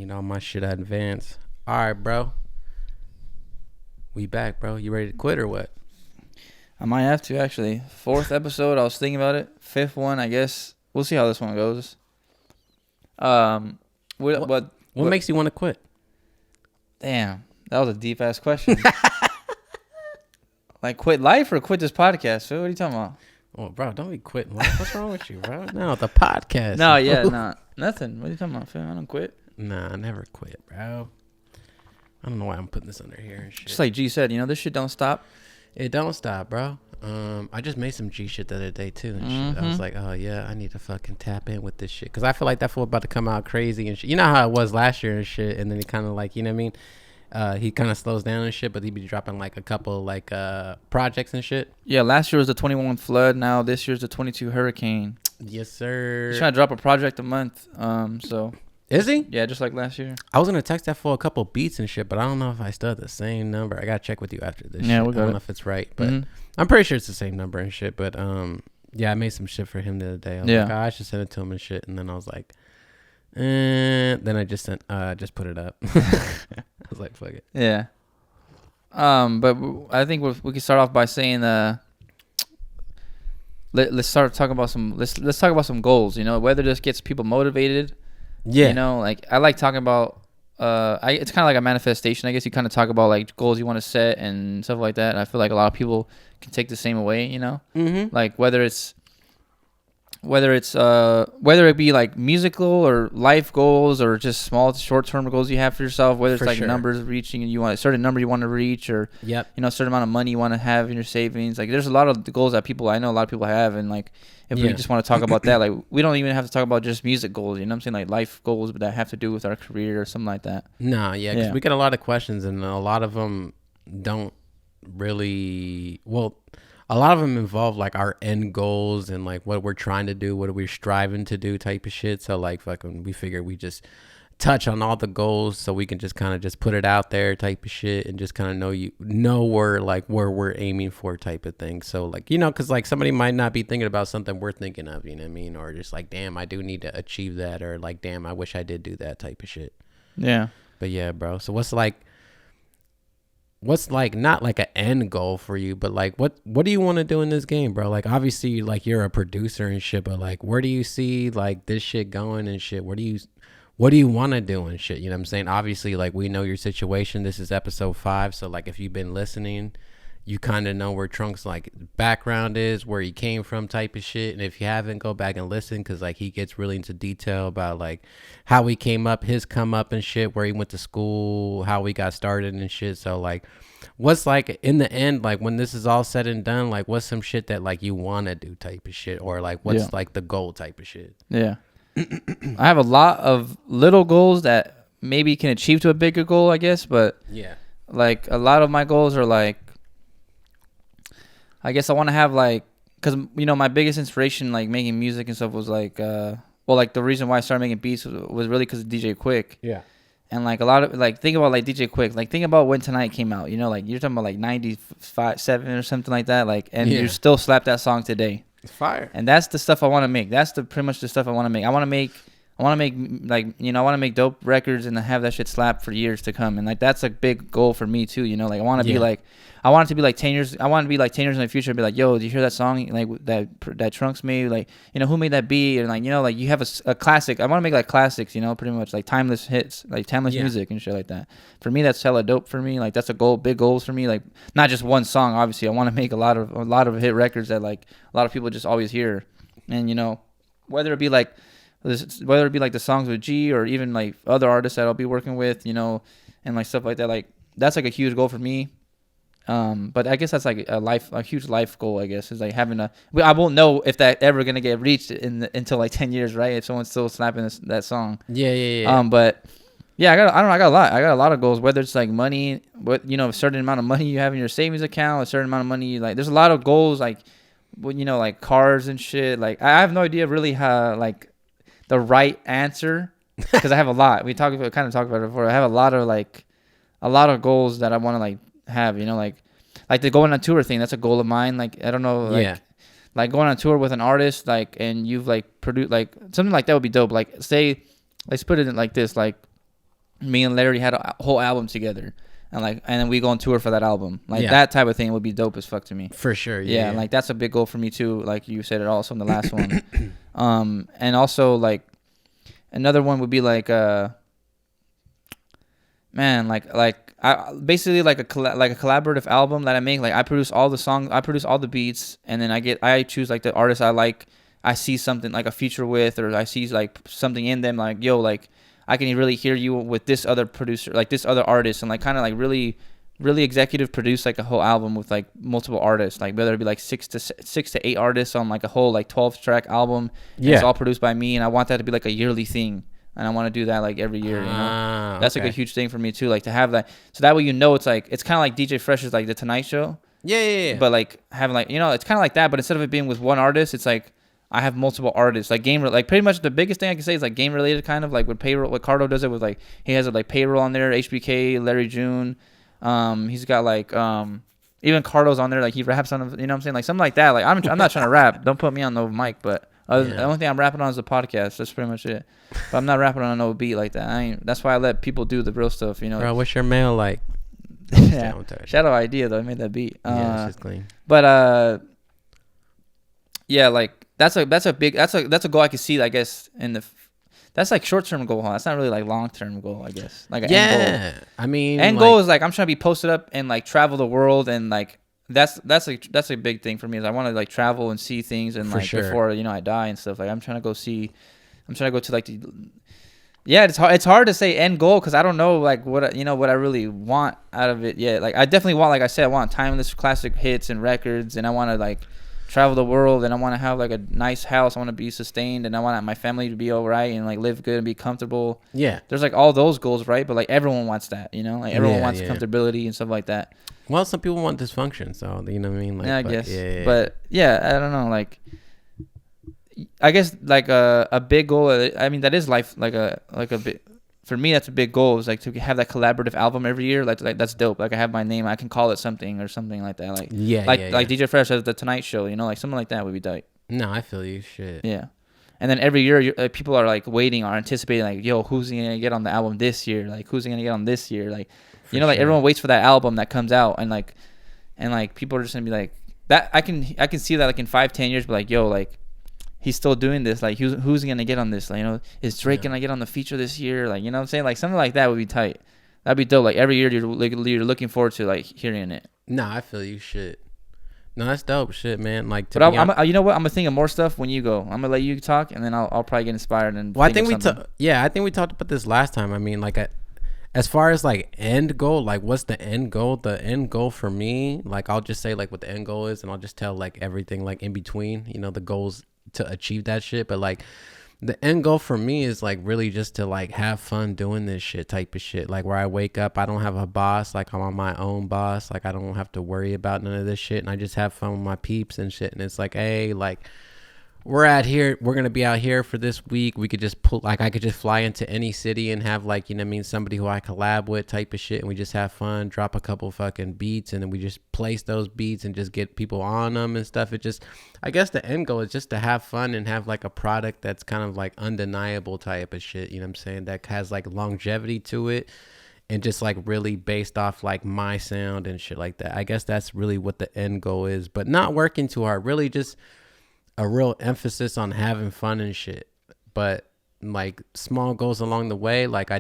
need all my shit at advance. All right, bro. We back, bro. You ready to quit or what? I might have to, actually. 4th episode, I was thinking about it. 5th one, I guess. We'll see how this one goes. What makes you want to quit? Damn, that was a deep-ass question. Like, quit life or quit this podcast? What are you talking about? Oh, bro, don't be quitting life. What's wrong with you, bro? No, the podcast. No, yeah, nah. Nothing. What are you talking about, fam? I don't quit. Nah, I never quit, bro. I don't know why I'm putting this under here and shit. Just like G said, this shit don't stop. It don't stop, bro. I just made some G shit the other day too and shit. I was like, oh yeah, I need to fucking tap in with this shit because I feel like that fool about to come out crazy and shit. You know how it was last year and shit, and then he kind of like, you know what I mean? He kind of slows down and shit, but he'd be dropping like a couple like projects and shit. Yeah, last year was the 21 flood. Now this year's the 22 hurricane. Yes, sir. He's trying to drop a project a month. So. Is he? Yeah, just like last year. I was gonna text that for a couple beats and shit, but I don't know if I still have the same number. I gotta check with you after this. Yeah, shit. we got I don't it. know if it's right, but I'm pretty sure it's the same number and shit. But yeah, I made some shit for him the other day. I was like, oh, I should send it to him and shit. And then I was like, then I just just put it up. I was like, fuck it. Yeah. But I think we can start off by saying let's talk about some goals. Whether this gets people motivated. Yeah. Like I like talking about it's kind of like a manifestation. I guess you kind of talk about like goals you want to set and stuff like that. And I feel like a lot of people can take the same away, like whether it be like musical or life goals or just small short-term goals you have for yourself, whether it's like numbers reaching and you want a certain number you want to reach, or a certain amount of money you want to have in your savings. Like there's a lot of the goals that I know a lot of people have, and like if we just want to talk about that, like we don't even have to talk about just music goals, what I'm saying, like life goals, but that have to do with our career or something like that. No, yeah, because we get a lot of questions and a lot of them don't really, a lot of them involve like our end goals and like what we're trying to do, what are we striving to do type of shit. So like fucking we figure we just touch on all the goals so we can just kind of just put it out there type of shit and just kind of know where we're aiming for type of thing. So like, because like somebody might not be thinking about something we're thinking of, you know what I mean? Or just like, damn, I do need to achieve that, or like, damn, I wish I did do that type of shit. Yeah. But yeah, bro. So what's like not like an end goal for you, but like what do you want to do in this game, bro? Like obviously like you're a producer and shit, but like where do you see like this shit going and shit? What do you want to do and shit? You know what I'm saying? Obviously like we know your situation. This is episode 5, so like if you've been listening, you kind of know where Trunk's like background is, where he came from type of shit. And if you haven't, go back and listen, because like he gets really into detail about like how he came up, his come up and shit, where he went to school, how we got started and shit. So like what's like in the end, like when this is all said and done, like what's some shit that like you want to do type of shit, or like what's like the goal type of shit? Yeah. I have a lot of little goals that maybe can achieve to a bigger goal, I guess. But yeah, like a lot of my goals are like, I guess I want to have like, because my biggest inspiration like making music and stuff was like like the reason why I started making beats was really because of DJ Quick. Yeah. And like a lot of like, think about like DJ Quick, like think about when Tonight came out, like you're talking about like 95, 7 or something like that, like, and you still slap that song today. It's fire. And that's the stuff I want to make. That's pretty much the stuff I want to make. I want to make like, I want to make dope records and have that shit slap for years to come. And like that's a big goal for me too. Like I want to be like, I want it to be like 10 years. I want to be like 10 years in the future and be like, yo, did you hear that song like that Trunks made? Like, who made that beat? And like, like you have a classic. I want to make like classics, pretty much like timeless hits, like timeless music and shit like that. For me, that's hella dope for me. Like that's a goal, big goals for me. Like not just one song. Obviously, I want to make a lot of hit records that like a lot of people just always hear. And whether it be like the songs with G or even like other artists that I'll be working with, and like stuff like that. Like that's like a huge goal for me. But I guess that's like a huge life goal, I guess, is like having I won't know if that ever going to get reached until like 10 years, right? If someone's still slapping that song. Yeah. But yeah, I got a lot of goals, whether it's like money, a certain amount of money you have in your savings account, a certain amount of money, like there's a lot of goals, like, like cars and shit. Like I have no idea really how, like the right answer, because I have a lot. We kind of talked about it before. I have a lot of goals that I want to like have, like the going on tour thing. That's a goal of mine. Like I don't know, like going on tour with an artist, like, and you've like produced like something like that would be dope. Like say, let's put it in like this, like me and Larry had a whole album together, and then we go on tour for that album. Like Yeah. that type of thing would be dope as fuck to me. For sure. Yeah, Yeah. like that's a big goal for me too. Like you said it also in the last one. And also like another one would be like man, like I basically like a collaborative album that I make. Like I produce all the songs, I produce all the beats, and then I choose like the artists I like. I see something like a feature with, or I see like something in them, like yo, like I can really hear you with this other producer, like this other artist, and like kind of like really executive produce like a whole album with like multiple artists, like whether it be like six to eight artists on like a whole like 12-track album. Yeah, it's all produced by me, and I want that to be like a yearly thing, and I want to do that like every year. You know, that's like a huge thing for me too, like to have that, so that way it's like it's kind of like DJ Fresh's like the Tonight Show. Yeah. But like having like it's kind of like that, but instead of it being with one artist, it's like I have multiple artists, like like pretty much the biggest thing I can say is like game related, kind of like with payroll. What Cardo does it with, like he has like payroll on there, HBK, Larry June. He's got like even Cardo's on there, like he raps on, you know what I'm saying, like something like that. Like I'm not trying to rap. Don't put me on no mic, but the only thing I'm rapping on is the podcast. That's pretty much it. But I'm not rapping on no beat like that. That's why I let people do the real stuff. You know. Bro, what's your mail like? Yeah. Shadow Idea though. I made that beat. Yeah, it's just clean. But yeah, like that's a goal I can see, I guess, that's like short-term goal, huh? That's not really like long-term goal, I guess. Like an end goal. I mean, end goal is like I'm trying to be posted up and like travel the world, and like that's a big thing for me, is I want to like travel and see things, and like before I die and stuff. Like I'm trying to go to like it's hard to say end goal, because I don't know like what I really want out of it yet. Like I definitely want, like I said, I want timeless classic hits and records, and I want to like travel the world, and I want to have like a nice house. I want to be sustained, and I want my family to be all right and like live good and be comfortable. Yeah, there's like all those goals, right? But like everyone wants that, like everyone wants comfortability and stuff like that. Well, some people want dysfunction, so you know what I mean. Like, yeah, I guess. But yeah, I don't know. Like, I guess like a big goal. I mean, that is life. Like a big. For me, that's a big goal, is like to have that collaborative album every year. Like that's dope. Like I have my name, I can call it something or something like that. Like like DJ Fresh has the Tonight Show. Like something like that would be dope. No, I feel you. Shit. Yeah, and then every year people are like waiting or anticipating, like, yo, who's gonna get on the album this year? Like who's gonna get on this year? Like like everyone waits for that album that comes out, and like people are just gonna be like that. I can see that like in 5-10 years, but like, yo, like, he's still doing this. Like, who's gonna get on this? Like, is Drake gonna get on the feature this year? Like, you know what I'm saying? Like something like that would be tight. That'd be dope. Like every year you're looking forward to like hearing it. Nah, I feel you. Shit. No, that's dope. Shit, man. Like, but you know what? I'm gonna think of more stuff when you go. I'm gonna let you talk, and then I'll probably get inspired and. Well, I think we talked about this last time. I mean, like, as far as like end goal, like what's the end goal? The end goal for me, like I'll just say like what the end goal is, and I'll just tell like everything like in between. The goals to achieve that shit. But like the end goal for me is like really just to like have fun doing this shit type of shit. Like where I wake up, I don't have a boss. Like I'm on my own boss. Like I don't have to worry about none of this shit, and I just have fun with my peeps and shit. And it's like, hey, like we're gonna be out here for this week. We could just I could just fly into any city and have like, somebody who I collab with type of shit, and we just have fun, drop a couple fucking beats, and then we just place those beats and just get people on them and stuff. I guess the end goal is just to have fun and have like a product that's kind of like undeniable type of shit, you know what I'm saying, that has like longevity to it, and just like really based off like my sound and shit like that. I guess that's really what the end goal is, but not working too hard, really just a real emphasis on having fun and shit. But like small goals along the way, like I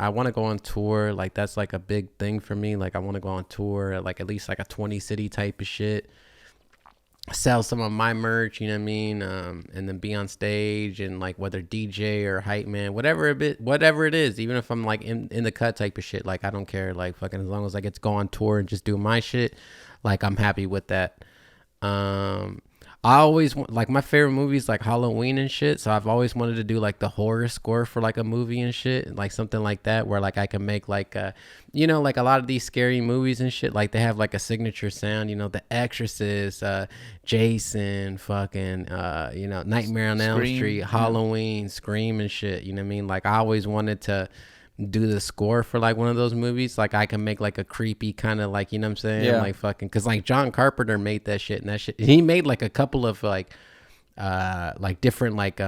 want to go on tour. Like that's like a big thing for me. Like I want to go on tour, like at least like a 20 city type of shit, sell some of my merch, you know what I mean, and then be on stage, and like whether DJ or hype man, whatever it is, even if I'm like in the cut type of shit, like I don't care, like fucking as long as I get to go on tour and just do my shit, like I'm happy with that. I always want, like, my favorite movies like Halloween and shit, so I've always wanted to do like the horror score for like a movie and shit, like something like that, where like I can make like like a lot of these scary movies and shit, like they have like a signature sound, The Exorcist, Jason, fucking Nightmare on Elm Street, Halloween, Scream and shit, you know what I mean? Like I always wanted to do the score for like one of those movies, like I can make like a creepy kind of like, you know what I'm saying, like fucking, because like John Carpenter made that shit, and that shit, he made like a couple of like different like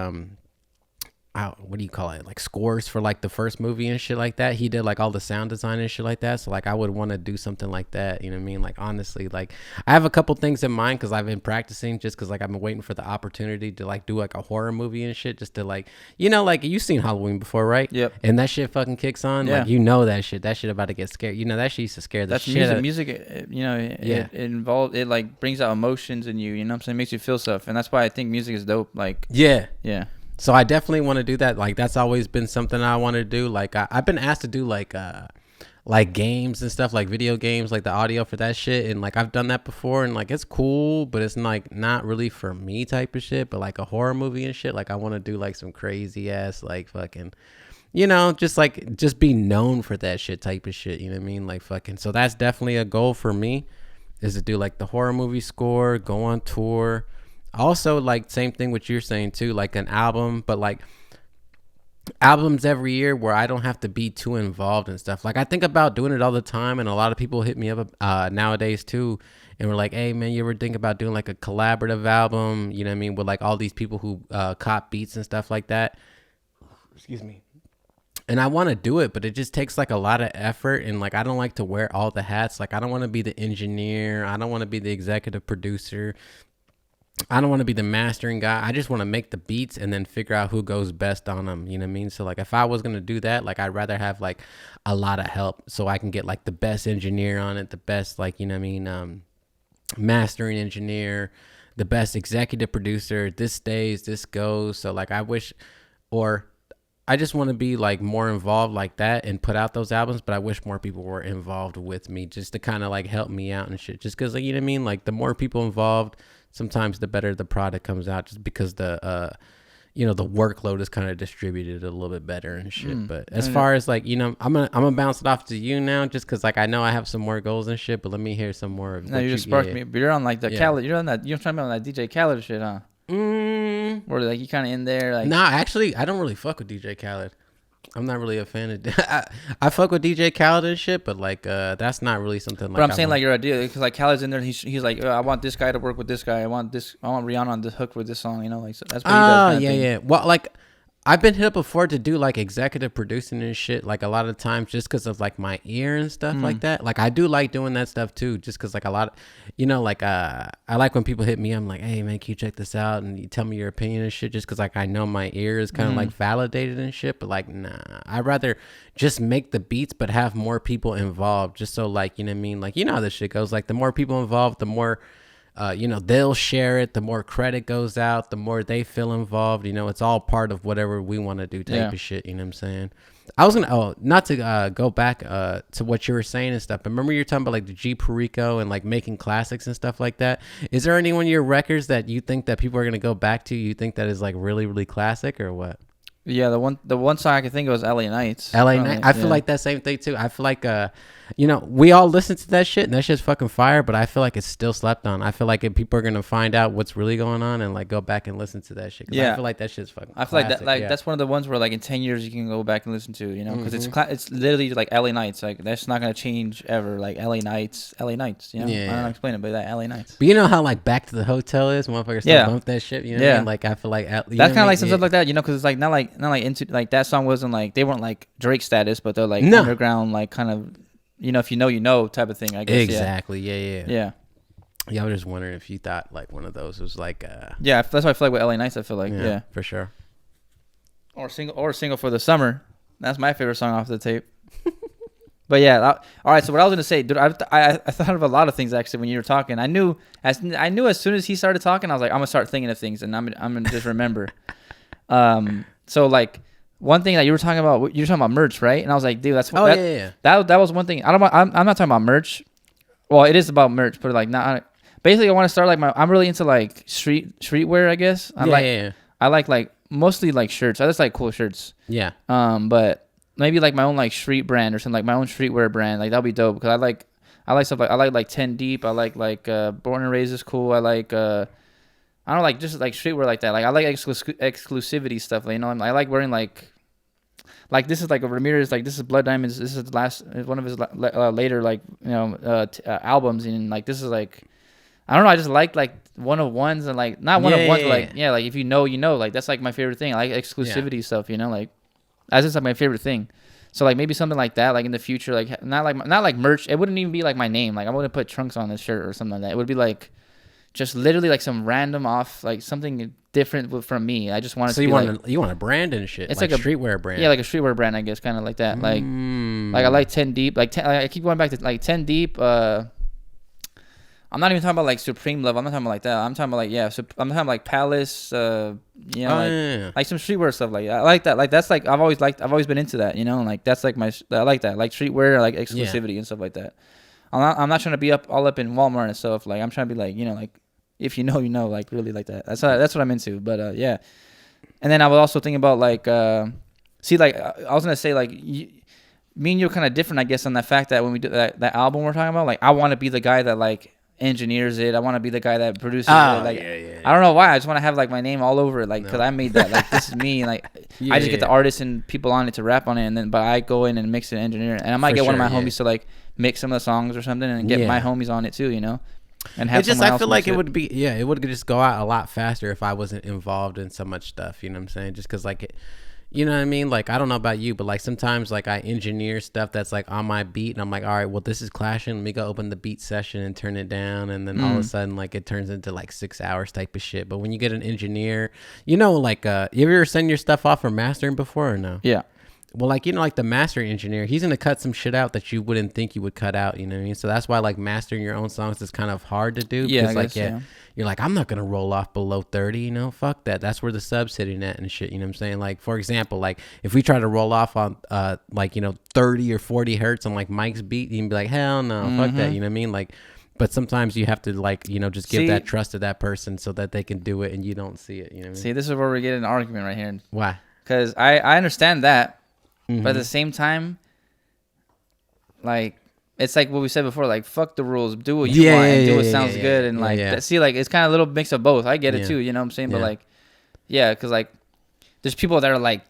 what do you call it, like scores for like the first movie and shit like that. He did like all the sound design and shit like that. So like I would want to do something like that, you know what I mean? Like honestly, like I have a couple things in mind because I've been practicing, just because like I've been waiting for the opportunity to like do like a horror movie and shit, just to like, like you've seen Halloween before, right? Yep. And that shit fucking kicks on. Yeah. Like that shit about to get scared. That shit used to scare the That's shit music. It involved, it like brings out emotions in you. You know what I'm saying? It makes you feel stuff, and that's why I think music is dope. Like yeah. So I definitely want to do that. Like that's always been something I want to do. Like I've been asked to do like games and stuff, like video games, like the audio for that shit, and like I've done that before, and like it's cool, but it's like not really for me type of shit. But like a horror movie and shit, like I want to do like some crazy ass like fucking, just be known for that shit type of shit. You know what I mean? Like fucking. So that's definitely a goal for me, is to do like the horror movie score, go on tour. Also, like same thing what you're saying too, like an album, but like albums every year where I don't have to be too involved and stuff. Like I think about doing it all the time, and a lot of people hit me up nowadays too, and we're like, hey man, you ever think about doing like a collaborative album, you know what I mean, with like all these people who cop beats and stuff like that. Excuse me. And I want to do it, but it just takes like a lot of effort, and like I don't like to wear all the hats. Like I don't want to be the engineer, I don't want to be the executive producer, I don't want to be the mastering guy. I just want to make the beats and then figure out who goes best on them. You know what I mean? So like if I was going to do that, like I'd rather have like a lot of help so I can get like the best engineer on it, the best, like, you know what I mean? Mastering engineer, the best executive producer. This stays, this goes. So like I just want to be like more involved like that and put out those albums, but I wish more people were involved with me just to kind of like help me out and shit. Just because, like, you know what I mean? Like the more people involved, sometimes the better the product comes out, just because the workload is kind of distributed a little bit better and shit. But as far as like, I'm gonna bounce it off to you now, just because like I know I have some more goals and shit, but let me hear some more of no, you just sparked me. But you're on like the Khaled, you're on that, you're talking about that DJ Khaled shit, huh? Where like you kind of in there, like. Nah, actually I don't really fuck with DJ Khaled. I'm not really a fan of. I fuck with DJ Khaled and shit, but like that's not really something. Like, but I'm saying like your idea, because like Khaled's in there. He's like, I want this guy to work with this guy. I want Rihanna on the hook with this song. Like, so that's what he does. Yeah. Well, like I've been hit up before to do like executive producing and shit, like a lot of times just because of like my ear and stuff like that. Like I do like doing that stuff too, just because like a lot of, I like when people hit me. I'm like, hey man, can you check this out? And you tell me your opinion and shit, just because like I know my ear is kind of like validated and shit. But like, nah, I'd rather just make the beats, but have more people involved, just so like, you know what I mean? Like, you know how this shit goes. Like the more people involved, the more they'll share it, the more credit goes out, the more they feel involved. It's all part of whatever we want to do type of shit. You know what I'm saying? I was gonna not to go back to what you were saying and stuff, but remember you're talking about like the G Perico and like making classics and stuff like that. Is there any one of your records that you think that people are gonna go back to, you think that is like really, really classic, or what? Yeah, the one song I can think of was LA Nights. LA Nights. I feel like that same thing too. I feel like we all listen to that shit and that shit's fucking fire, but I feel like it's still slept on. I feel like if people are gonna find out what's really going on and like go back and listen to that shit, I feel like that shit's fucking I feel classic, like that's one of the ones where like in 10 years you can go back and listen to, because it's literally like LA Nights. Like that's not gonna change ever. Like LA Nights. Yeah. I don't know explain it, but that LA Nights. But you know how like Back to the Hotel is, motherfuckers still bump that shit. You know what I mean? Like I feel like that's kind of like some stuff like that, because it's like not like into like that song wasn't like, they weren't like Drake status, but they're like underground, like kind of, if you know type of thing, I guess. Exactly. Yeah. I was just wondering if you thought like one of those was like that's why I feel like with LA Nights, I feel like for sure. Or single for the summer. That's my favorite song off the tape. But yeah, all right. So what I was gonna say, dude, I thought of a lot of things actually when you were talking. I knew as soon as he started talking, I was like, I'm gonna start thinking of things, and I'm gonna just remember. So like one thing that you were talking about merch, right? And I was like, dude, that's that was one thing. I'm not talking about merch. Well, it is about merch, but like not. Basically, I want to start like I'm really into like streetwear, I guess. I like mostly like shirts. I just like cool shirts. Yeah. But maybe like my own like street brand or something, like my own streetwear brand. Like that'd be dope, because I like stuff like, I like 10 Deep. I like Born and Raised is cool. I like I don't like just like streetwear like that. Like I like exclusivity stuff. Like, I like wearing like this is like a Ramirez. Like this is Blood Diamonds. This is the last one of his later like albums, and like this is like, I don't know. I just like one-of-ones and like not one-of-ones, but like like if you know, like that's like my favorite thing. I like exclusivity stuff, like that's just like my favorite thing. So like maybe something like that, like in the future, like not like merch. It wouldn't even be like my name. Like I wouldn't put Trunks on this shirt or something like that. It would be like just literally like some random off, like something different from me. I just wanted to. So you want a brand and shit. It's like a streetwear brand. Yeah, like a streetwear brand, I guess, kind of like that. Like I like 10 Deep. Like I keep going back to like 10 Deep. I'm not even talking about like Supreme level. I'm not talking about like that. I'm talking about like I'm talking about like Palace. Like some streetwear stuff like that. I like that. Like that's like I've always been into that. And like that's like I like that. Like streetwear, like exclusivity and stuff like that. I'm not trying to be all up in Walmart and stuff. Like I'm trying to be like like if you know, like really like that. That's what I'm into. But yeah. And then I was also thinking about like see like I was gonna say like me and you are kind of different, I guess, on the fact that when we do that album we're talking about, like I want to be the guy that like engineers it. I want to be the guy that produces it. Like I don't know why. I just want to have like my name all over it, like because I made that. Like this is me. Like I just get the artists and people on it to rap on it, and then but I go in and mix it, and engineer it, and I might get one of my homies to like mix some of the songs or something, and get my homies on it too, and have. I feel like it would be it would just go out a lot faster if I wasn't involved in so much stuff. You know what I'm saying? Just because like it. You know what I mean? Like, I don't know about you, but like sometimes like I engineer stuff that's like on my beat and I'm like, all right, well, this is clashing. Let me go open the beat session and turn it down. And then all of a sudden, like it turns into like 6 hours type of shit. But when you get an engineer, like, you ever send your stuff off for mastering before or no? Yeah. Well, like, like the mastering engineer, he's going to cut some shit out that you wouldn't think you would cut out. You know what I mean? So that's why like mastering your own songs is kind of hard to do. Yeah. Because you're like, I'm not going to roll off below 30, fuck that. That's where the sub's hitting at and shit. You know what I'm saying? Like, for example, like if we try to roll off on, 30 or 40 hertz on like Mike's beat, you can be like, hell no, fuck that. You know what I mean? Like, but sometimes you have to like, just give that trust to that person so that they can do it and you don't see it. You know what I mean? See, this is where we get an argument right here. Why? Because I understand that. But at the same time, like, it's like what we said before, like, fuck the rules. Do what you want and do what sounds good. And, like, see, like, it's kind of a little mix of both. I get it, too. You know what I'm saying? But, like, because, like, there's people that are, like,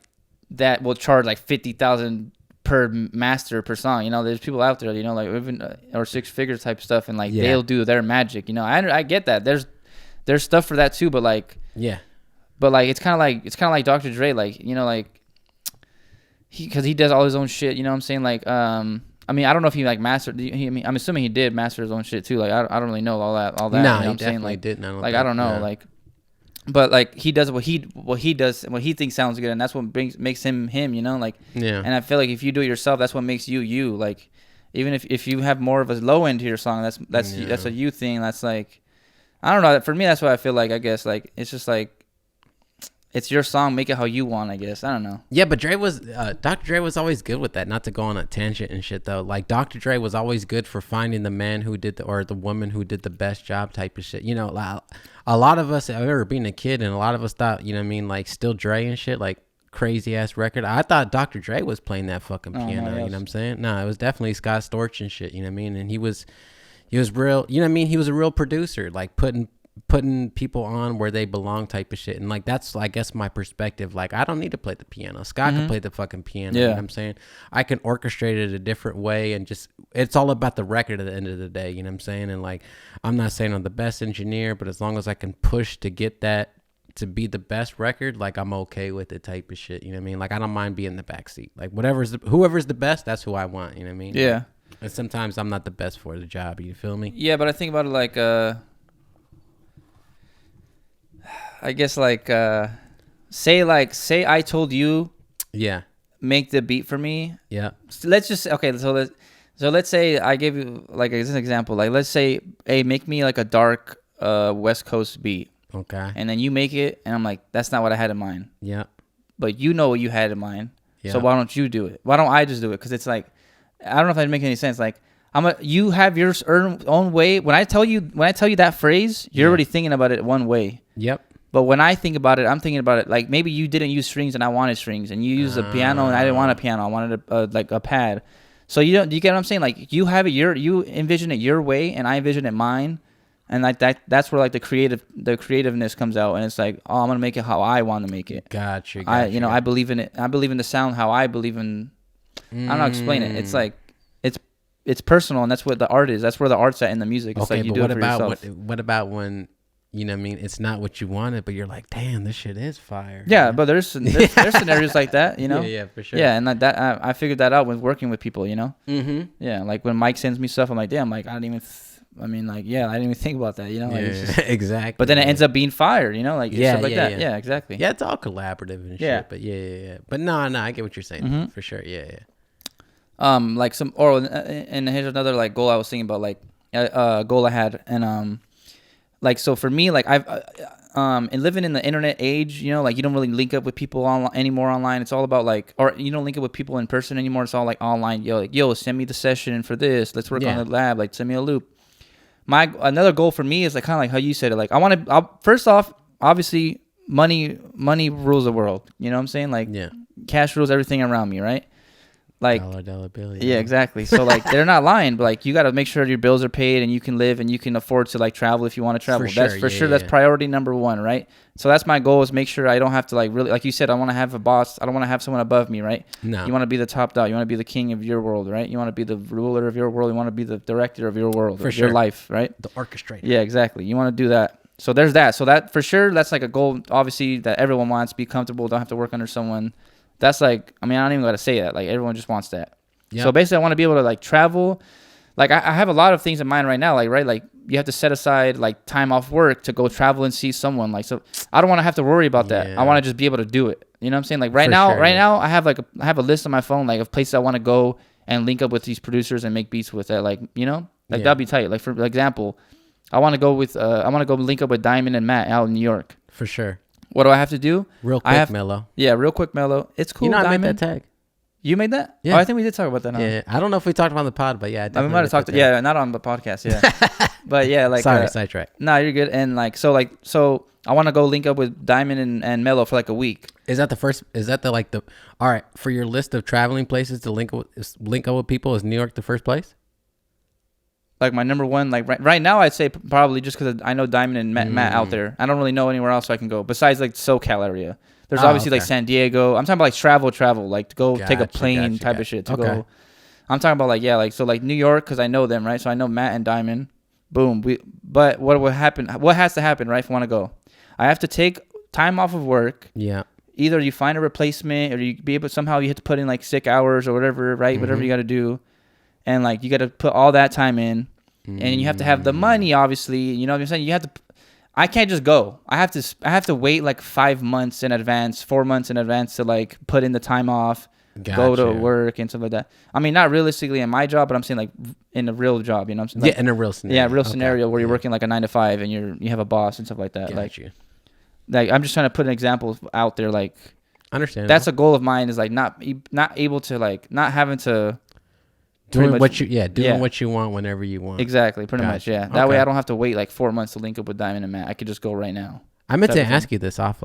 that will charge, like, $50,000 per master per song. There's people out there, like, even, or 6-figure type stuff. And, like, they'll do their magic. I get that. There's stuff for that, too. But, like, but, like, it's kind of like Dr. Dre, like, like, because he does all his own shit, you know what I'm saying? Like, I mean, I don't know if he like mastered. I'm assuming he did master his own shit too. Like, I don't really know all that. No, you know he what I'm definitely saying? Like, didn't. I don't know. Like, but like he does what he does, what he thinks sounds good, and that's what makes him. Like, And I feel like if you do it yourself, that's what makes you. Like, even if you have more of a low end to your song, that's a you thing. That's like, I don't know. For me, that's what I feel like. I guess like it's just like. It's your song. Make it how you want, I guess. I don't know. Yeah, but Dr. Dre was always good with that. Not to go on a tangent and shit, though. Like, Dr. Dre was always good for finding the man who did or the woman who did the best job type of shit. A lot of us, I remember being a kid, and a lot of us thought, you know what I mean, like, Still Dre and shit, like, crazy-ass record. I thought Dr. Dre was playing that fucking piano, you know what I'm saying? No, it was definitely Scott Storch and shit, you know what I mean? And he was real, you know what I mean? He was a real producer, like, putting people on where they belong type of shit. And like that's I guess my perspective. Like I don't need to play the piano. Scott can play the fucking piano. You know what I'm saying? I can orchestrate it a different way and just it's all about the record at the end of the day, you know what I'm saying? And like I'm not saying I'm the best engineer, but as long as I can push to get that to be the best record, like I'm okay with it type of shit. You know what I mean? Like I don't mind being in the backseat. Like whoever's the best, that's who I want, you know what I mean? Yeah. And sometimes I'm not the best for the job, you feel me? Yeah, but I think about it like I guess like say I told you make the beat for me. Yeah. So let's say I gave you like as an example, like let's say, hey, make me like a dark West Coast beat. Okay. And then you make it and I'm like, that's not what I had in mind. Yeah. But you know what you had in mind. Yeah. So why don't you do it? Why don't I just do it? Because it's like I don't know if that makes any sense. Like you have your own way. When I tell you that phrase, you're already thinking about it one way. Yep. But when I think about it, I'm thinking about it like maybe you didn't use strings and I wanted strings, and you used a piano and I didn't want a piano. I wanted a pad. So you get what I'm saying? Like you have it, you envision it your way, and I envision it mine, and like that's where like the creativeness comes out, and it's like, oh, I'm gonna make it how I want to make it. Gotcha. I believe in it. I believe in the sound how I believe in. I don't know how to explain it. It's like it's personal, and that's what the art is. That's where the art's at in the music. It's okay, like you but do what it for about yourself. what about when you know what I mean, it's not what you wanted, but you're like, damn, this shit is fire. Yeah, you know? but there's scenarios like that, you know. Yeah, for sure. Yeah, and I figured that out when working with people, you know. Mm-hmm. Yeah, like when Mike sends me stuff, I'm like, damn, like I didn't even. I mean, like, yeah, I didn't even think about that, you know. Like, it's just, exactly. but then it ends up being fire, you know, like stuff like that. Yeah, exactly. Yeah, it's all collaborative and shit. But yeah. But no, I get what you're saying for sure. Yeah. Like some, or and here's another like goal I was thinking about, like goal I had, and like so for me, like I've and living in the internet age, you know, like you don't really link up with people anymore online. It's all about like, or you don't link up with people in person anymore. It's all like online. Yo, send me the session for this. Let's work on the lab. Like send me a loop. Another goal for me is like kind of like how you said it. Like I want to. First off, obviously, money rules the world. You know what I'm saying? Like cash rules everything around me, right? Like dollar bill. Yeah, exactly. So like they're not lying, but like you got to make sure your bills are paid and you can live and you can afford to like travel if you want to travel. That's for sure. That's priority number one, right? So that's my goal, is make sure I don't have to like really, like you said, I want to have a boss. I don't want to have someone above me, right? No. You want to be the top dog. You want to be the king of your world, right? You want to be the ruler of your world. You want to be the director of your world, of your life, right? The orchestrator. Yeah, exactly. You want to do that. So there's that. So that for sure, that's like a goal, obviously, that everyone wants. Be comfortable. Don't have to work under someone. That's like, I mean, I don't even got to say that. Like everyone just wants that. Yep. So basically, I want to be able to like travel. Like I have a lot of things in mind right now. Like right, like you have to set aside like time off work to go travel and see someone. Like so, I don't want to have to worry about that. I want to just be able to do it. You know what I'm saying? Like right now, I have a list on my phone like of places I want to go and link up with these producers and make beats with that. Like you know, like that'd be tight. Like for example, I want to go link up with Diamond and Matt out in New York. For sure. What do I have to do? Real quick, Mello. Yeah, real quick, Mello. It's cool. You know, I Diamond. made that tag. You made that? Yeah. Oh, I think we did talk about that. Yeah. I don't know if we talked about the pod, but yeah. We might have talked. Yeah, not on the podcast. Yeah. But yeah, like. Sorry, sidetrack. No, you're good. And like, so I want to go link up with Diamond and Mello for like a week. Is that the first? Is that the like the? All right, for your list of traveling places to link up with people, is New York the first place? Like my number one, like right now, I'd say probably just because I know Diamond and Matt out there. I don't really know anywhere else I can go besides like SoCal area. There's obviously like San Diego. I'm talking about like travel, like to go take a plane type of shit to go. I'm talking about like, yeah, like, so like New York, because I know them, right? So I know Matt and Diamond. Boom. But what will happen? What has to happen, right? If I want to go, I have to take time off of work. Yeah. Either you find a replacement or you be able somehow you have to put in like sick hours or whatever, right? Mm-hmm. Whatever you got to do. And like you got to put all that time in. And you have to have the money, obviously. You know what I'm saying? You have to. I can't just go. I have to wait like 5 months in advance, 4 months in advance to like put in the time off, go to work and stuff like that. I mean, not realistically in my job, but I'm saying like in a real job. You know what I'm saying? Like, in a real scenario. Yeah, real scenario where you're working like a 9 to 5 and you have a boss and stuff like that. Like I'm just trying to put an example out there. Like, understand. That's a goal of mine, is like not able to like not having to. Doing what you want whenever you want. Exactly, pretty much, yeah. That way I don't have to wait like 4 months to link up with Diamond and Matt. I could just go right now. I meant to ask you this off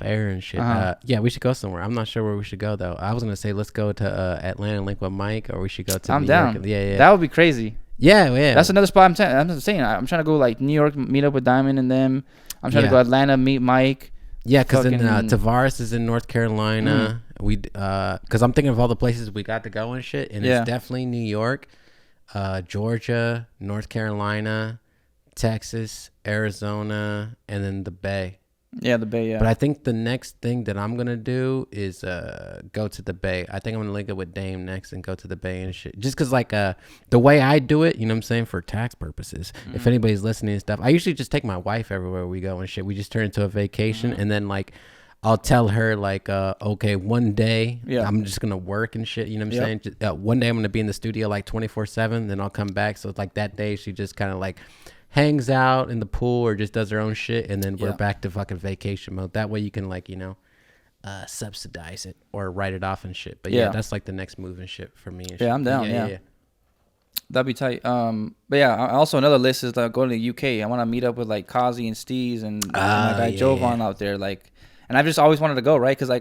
air and shit. Yeah, we should go somewhere. I'm not sure where we should go though. I was gonna say let's go to Atlanta and link with Mike, or we should go to I'm New down. York. Yeah. That would be crazy. Yeah. That's another spot I'm saying. I'm trying to go like New York, meet up with Diamond and them. I'm trying to go Atlanta, meet Mike. Yeah, because Tavares is in North Carolina. Because I'm thinking of all the places we got to go and shit, and it's definitely New York. Georgia, North Carolina, Texas, Arizona, and then the Bay. Yeah, the Bay, yeah. But I think the next thing that I'm going to do is go to the Bay. I think I'm going to link it with Dame next and go to the Bay and shit. Just because, like, the way I do it, you know what I'm saying, for tax purposes, if anybody's listening and stuff, I usually just take my wife everywhere we go and shit. We just turn into a vacation, and then, like, I'll tell her, like, okay, one day I'm just going to work and shit. You know what I'm saying? Just, one day I'm going to be in the studio, like, 24/7. Then I'll come back. So, it's like, that day she just kind of, like, hangs out in the pool or just does her own shit. And then we're back to fucking vacation mode. That way you can, like, you know, subsidize it or write it off and shit. But, yeah, that's, like, the next move and shit for me. And shit. I'm down, yeah. That'd be tight. But yeah, also another list is going to the UK. I want to meet up with, like, Kazi and Steez and my guy Jovan out there, like. And I've just always wanted to go, right? Because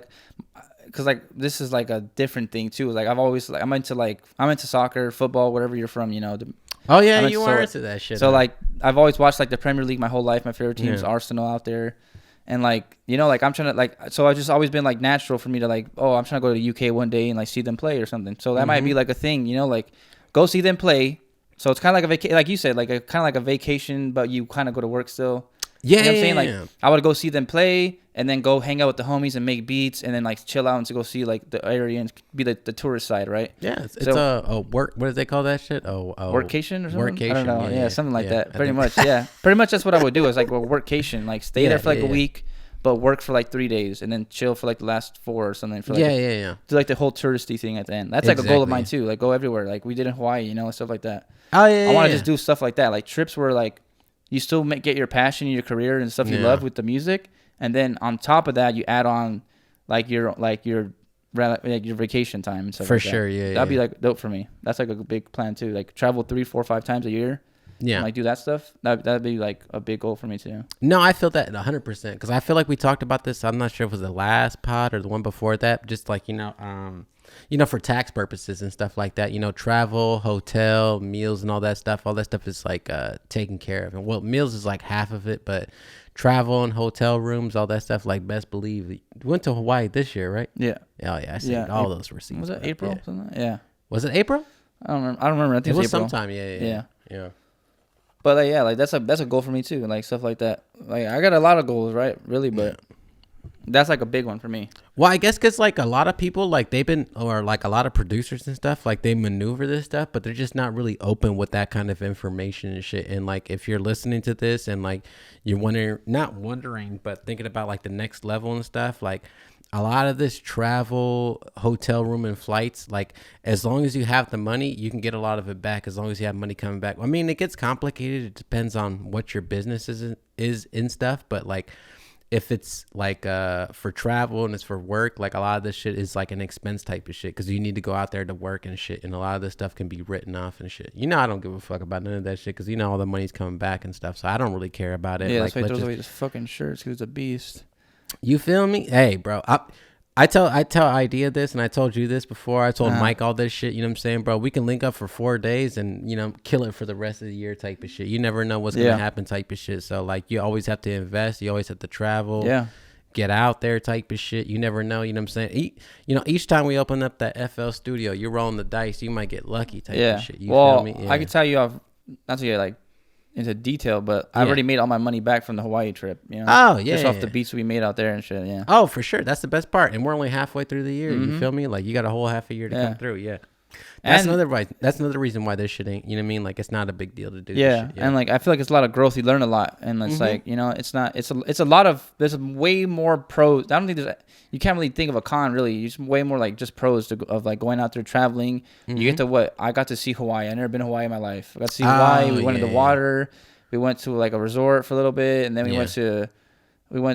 this is like a different thing too. Like I'm into soccer, football, wherever you're from, you know. You are into that shit. So like I've always watched like the Premier League my whole life. My favorite team is Arsenal out there, and like you know like I'm trying to like so I've just always been like natural for me to like I'm trying to go to the UK one day and like see them play or something. So that might be like a thing, you know, like go see them play. So it's kind of like like you said, like kind of like a vacation, but you kind of go to work still. Yeah, You know what I'm saying? yeah, Like yeah. I would go see them play and then go hang out with the homies and make beats and then like chill out and to go see like the area and be like the tourist side, right? Yeah, it's So a work. What do they call that shit? workation or something? I don't workation. know. Yeah, Yeah, yeah, something like yeah. that. I Pretty think. much. Yeah. Pretty much that's what I would do is like a workcation. Like stay there Yeah, for like yeah, a yeah. week, but work for like 3 days and then chill for like the last 4 or something for like Yeah, yeah, yeah. do like the whole touristy thing at the end. That's like a goal of mine Exactly. too. Like go everywhere. Like we did in Hawaii, you know, and stuff like that. Oh yeah, I want to yeah, just do stuff like that. Like trips where like you still get your passion in your career and stuff you yeah. love with the music, and then on top of that you add on like your vacation time and stuff For like sure. that. Yeah, That'd be yeah, like dope for me. That's like a big plan too. Like travel 3, 4, 5 times a year yeah. and like do that stuff. That'd be like a big goal for me too. No, I feel that 100% because I feel like we talked about this. I'm not sure if it was the last pod or the one before that. Just like for tax purposes and stuff like that. Travel, hotel, meals, and all that stuff. All that stuff is like taken care of. And well, meals is like half of it, but travel and hotel rooms, all that stuff. Like best believe, we went to Hawaii this year, right? Yeah. Oh yeah, I saved all those receipts. Was it bro. April? Yeah. Something? Yeah. Was it April? I don't remember. I think It was April. sometime. Yeah. But like like that's a goal for me too, like stuff like that. Like I got a lot of goals, right? Really, but that's like a big one for me. Well, I guess because like a lot of people like or like a lot of producers and stuff like they maneuver this stuff, but they're just not really open with that kind of information and shit. And like if you're listening to this and like you're not wondering, but thinking about like the next level and stuff, like a lot of this travel, hotel room, and flights, like as long as you have the money, you can get a lot of it back. As long as you have money coming back. I mean, it gets complicated. It depends on what your business is and stuff, but like. If it's like for travel and it's for work, like a lot of this shit is like an expense type of shit because you need to go out there to work and shit, and a lot of this stuff can be written off and shit. I don't give a fuck about none of that shit because all the money's coming back and stuff, so I don't really care about it. Yeah, like, that's why he throws away his fucking shirts because he's a beast. You feel me? Hey, bro. I tell Idea this, and I told you this before. I told Mike all this shit. You know what I'm saying, bro? We can link up for 4 days and kill it for the rest of the year, type of shit. You never know what's gonna happen, type of shit. So like, you always have to invest. You always have to travel. Yeah. Get out there, type of shit. You never know. You know what I'm saying? Each time we open up that FL studio, you're rolling the dice. You might get lucky, type of shit. You feel me? Yeah. I can tell you off. Not to get like into detail, but I already made all my money back from the Hawaii trip. Oh yeah, just off the beats we made out there and shit. Yeah. Oh, for sure. That's the best part. And we're only halfway through the year. Mm-hmm. You feel me? Like you got a whole half a year to come through. Yeah. That's another reason why this shit ain't. You know what I mean? Like it's not a big deal to do. Yeah, this shit. and like I feel like it's a lot of growth. You learn a lot, and it's like it's not. It's a lot of. There's way more pros. I don't think you can't really think of a con really. It's way more like just pros of like going out there traveling. You get to I got to see Hawaii. I never been to Hawaii in my life. I got to see Hawaii. We went in the water. We went to like a resort for a little bit, and then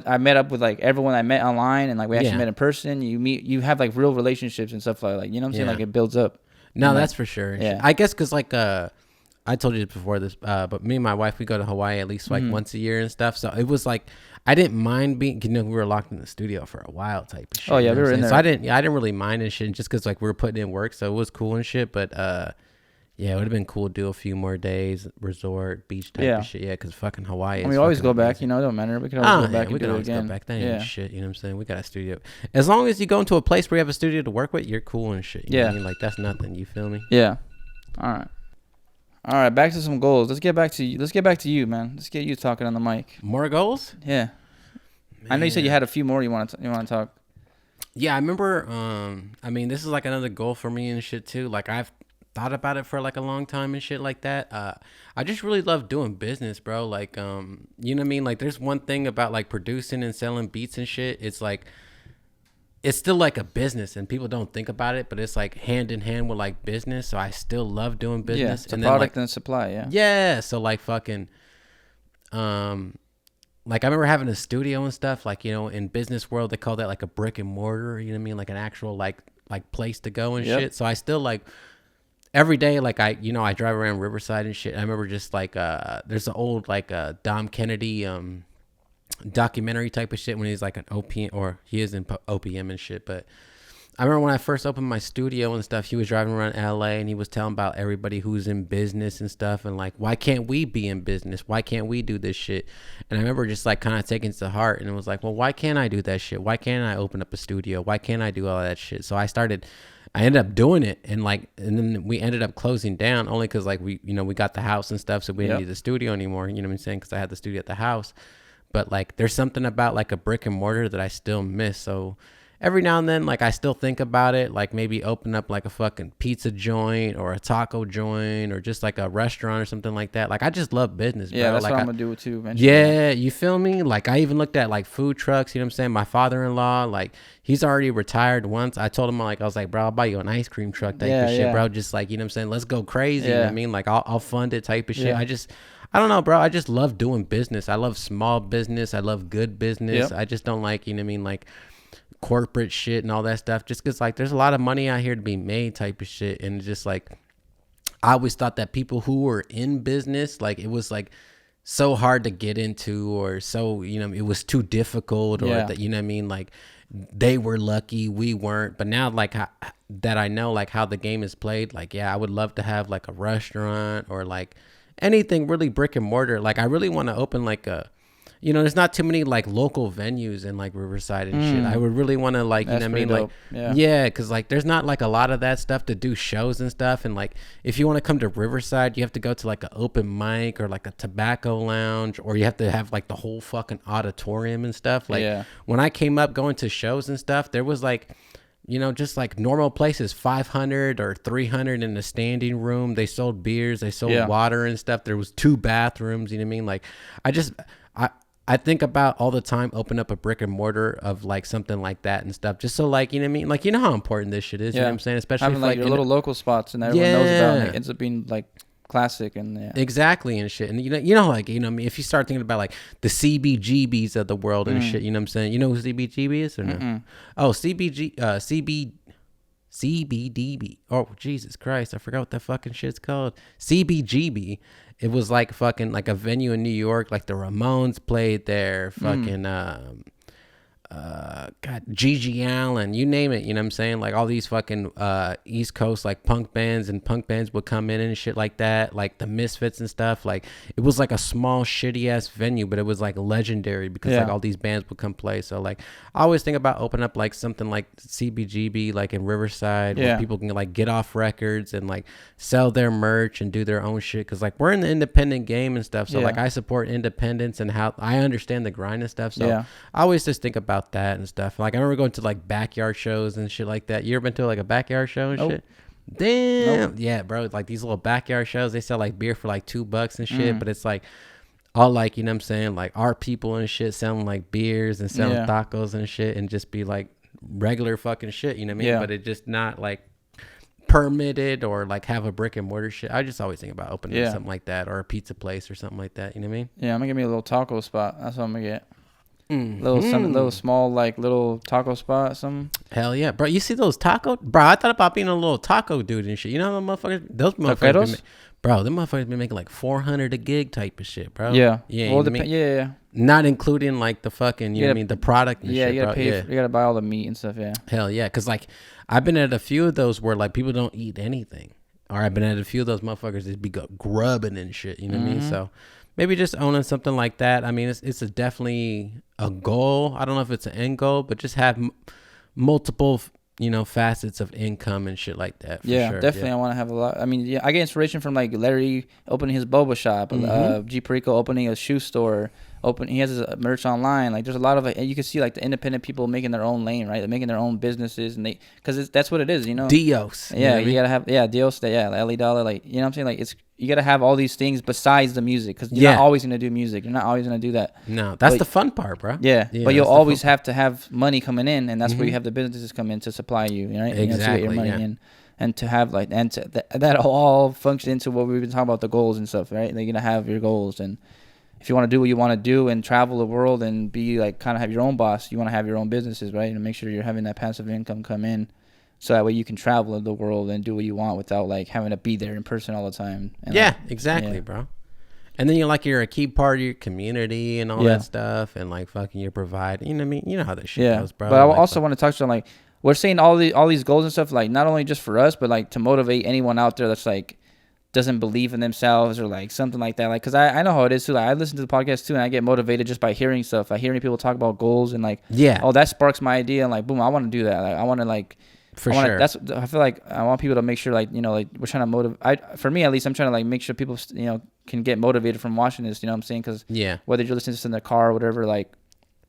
I met up with like everyone I met online, and like we actually met in person. You have like real relationships and stuff like you know what I'm saying. Like it builds up. No, that's for sure. Yeah. I guess because like I told you before this, but me and my wife, we go to Hawaii at least like once a year and stuff. So it was like I didn't mind being. We were locked in the studio for a while, type of shit. Oh yeah, we were in there. So I didn't really mind and shit, just because like we were putting in work, so it was cool and shit. But yeah, it would have been cool to do a few more days, resort, beach type of shit. Yeah, because fucking Hawaii. We always go back. It don't matter. We can always go back and do it again. Go back. That ain't shit. You know what I'm saying? We got a studio. As long as you go into a place where you have a studio to work with, you're cool and shit. You know what I mean? Like that's nothing. You feel me? Yeah. All right. Back to some goals. Let's get back to you, man. Let's get you talking on the mic. More goals? Yeah. Man. I know you said you had a few more you want to talk. Yeah, I remember. I mean, this is like another goal for me and shit too. Like I've thought about it for like a long time and shit like that. I just really love doing business, bro. Like, you know what I mean? Like, there's one thing about like producing and selling beats and shit. It's like, it's still like a business, and people don't think about it, but it's like hand in hand with like business. So I still love doing business. Yeah, it's and a product then, like, and supply. Yeah. Yeah. So like fucking, like I remember having a studio and stuff. Like in business world, they call that like a brick and mortar. You know what I mean? Like an actual like place to go and shit. So I still like. Every day, like I drive around Riverside and shit. I remember just like there's an old like Dom Kennedy documentary type of shit when he's like an OPM, or he is in OPM and shit. But I remember when I first opened my studio and stuff, he was driving around LA and he was telling about everybody who's in business and stuff, and like, why can't we be in business? Why can't we do this shit? And I remember just like kind of taking it to heart, and it was like, well, why can't I do that shit? Why can't I open up a studio? Why can't I do all that shit? So I ended up doing it, and then we ended up closing down only because like we got the house and stuff, so we didn't need the studio anymore. You know what I'm saying? Because I had the studio at the house. but like there's something about like a brick and mortar that I still miss. So every now and then, like I still think about it, like maybe open up like a fucking pizza joint or a taco joint or just like a restaurant or something like that. Like I just love business, bro. Yeah, that's like what I'm gonna do too eventually. yeah, you feel me? Like I even looked at like food trucks, you know what I'm saying? My father-in-law, like he's already retired once. I told him like I was like, bro, I'll buy you an ice cream truck type of shit, bro. Just like, you know what I'm saying? Let's go crazy. You know what I mean? Like I'll fund it type of shit. I don't know, bro. I just love doing business. I love small business. I love good business. I just don't like, you know what I mean? Like corporate shit and all that stuff, just because like there's a lot of money out here to be made type of shit. And just like I always thought that people who were in business, like it was like so hard to get into, or so, you know, it was too difficult, or that, you know what I mean, like they were lucky, we weren't. But now like that I know like how the game is played, like I would love to have like a restaurant or like anything really brick and mortar. Like I really want to open like a, you know, there's not too many like local venues in like Riverside and shit. I would really want to like, you know what I mean? Dope. Like, yeah, cause like there's not like a lot of that stuff to do shows and stuff. And like, if you want to come to Riverside, you have to go to like an open mic or like a tobacco lounge, or you have to have like the whole fucking auditorium and stuff. Like when I came up going to shows and stuff, there was like, you know, just like normal places, 500 or 300 in the standing room. They sold beers, they sold water and stuff. There was 2 bathrooms, you know what I mean? Like I think about all the time open up a brick and mortar of like something like that and stuff, just so like, you know what I mean? Like, you know how important this shit is, you know what I'm saying? Especially having like your little local spots and everyone knows about it. It ends up being like classic and exactly and shit. And you know like, you know what I mean, if you start thinking about like the CBGBs of the world and shit, you know what I'm saying? You know who CBGB is or no? Oh, CBDB. Oh, Jesus Christ. I forgot what that fucking shit's called. CBGB. It was like fucking like a venue in New York. Like the Ramones played there. Fucking, God, Gigi Allen, you name it, you know what I'm saying? Like all these fucking East Coast like punk bands would come in and shit like that, like the Misfits and stuff. Like it was like a small shitty ass venue, but it was like legendary because like all these bands would come play. So like I always think about opening up like something like CBGB like in Riverside where people can like get off records and like sell their merch and do their own shit, because like we're in the independent game and stuff. So like I support independence and how I understand the grind and stuff. So I always just think about that and stuff. Like I remember going to like backyard shows and shit like that. You ever been to like a backyard show and shit? Damn. Yeah, bro. Like these little backyard shows, they sell like beer for like $2 and shit, but it's like all like, you know what I'm saying, like our people and shit selling like beers and selling tacos and shit, and just be like regular fucking shit, you know what I mean? But it just not like permitted or like have a brick and mortar shit. I just always think about opening something like that, or a pizza place or something like that, you know what I mean? I'm gonna get me a little taco spot. That's what I'm gonna get. Little small like little taco spot, something. Hell yeah, bro! You see those taco, bro? I thought about being a little taco dude and shit. You know, those motherfuckers, bro. Them motherfuckers been making like 400 a gig type of shit, bro. Yeah, well, not including like the fucking, you know what I mean, the product and shit, you gotta pay. You gotta buy all the meat and stuff. Yeah. Hell yeah, because like I've been at a few of those where like people don't eat anything. Or I've been at a few of those motherfuckers that be grubbing and shit. You know what I mean? So maybe just owning something like that. I mean, it's definitely a goal. I don't know if it's an end goal, but just have multiple, you know, facets of income and shit like that. For sure. Definitely. I want to have a lot. I mean, I get inspiration from like Larry opening his boba shop, G Perico opening a shoe store. He has his merch online. Like there's a lot of you can see like the independent people making their own lane, right? They're making their own businesses, and because that's what it is, you know. Dios. You gotta have Dios. The LA Dollar, like, you know what I'm saying? Like you gotta have all these things besides the music, because you're not always gonna do music. You're not always gonna do that. No, that's the fun part, bro. Yeah, but you'll always have to have money coming in, and that's where you have the businesses come in to supply you, right? Exactly. To get your money in. And to have like, and that all function into what we've been talking about, the goals and stuff, right? You're gonna have your goals, and if you want to do what you want to do and travel the world and be like kind of have your own boss, you want to have your own businesses, right? And make sure you're having that passive income come in, so that way you can travel the world and do what you want without like having to be there in person all the time. And exactly, bro. And then you're a key part of your community and all that stuff, and like fucking you're providing. You know what I mean? You know how that shit goes, bro. But I also want to touch on like we're saying all these goals and stuff, like not only just for us, but like to motivate anyone out there that's like doesn't believe in themselves or like something like that. Like, cause I know how it is too. Like I listen to the podcast too, and I get motivated just by hearing stuff. I hear people talk about goals and like, oh, that sparks my idea, and like, boom, I want to do that. Like I want to like For sure. I feel like I want people to make sure, like, you know, like we're trying to motivate. For me, at least, I'm trying to like make sure people, you know, can get motivated from watching this. You know what I'm saying? Because whether you're listening to this in the car or whatever, like,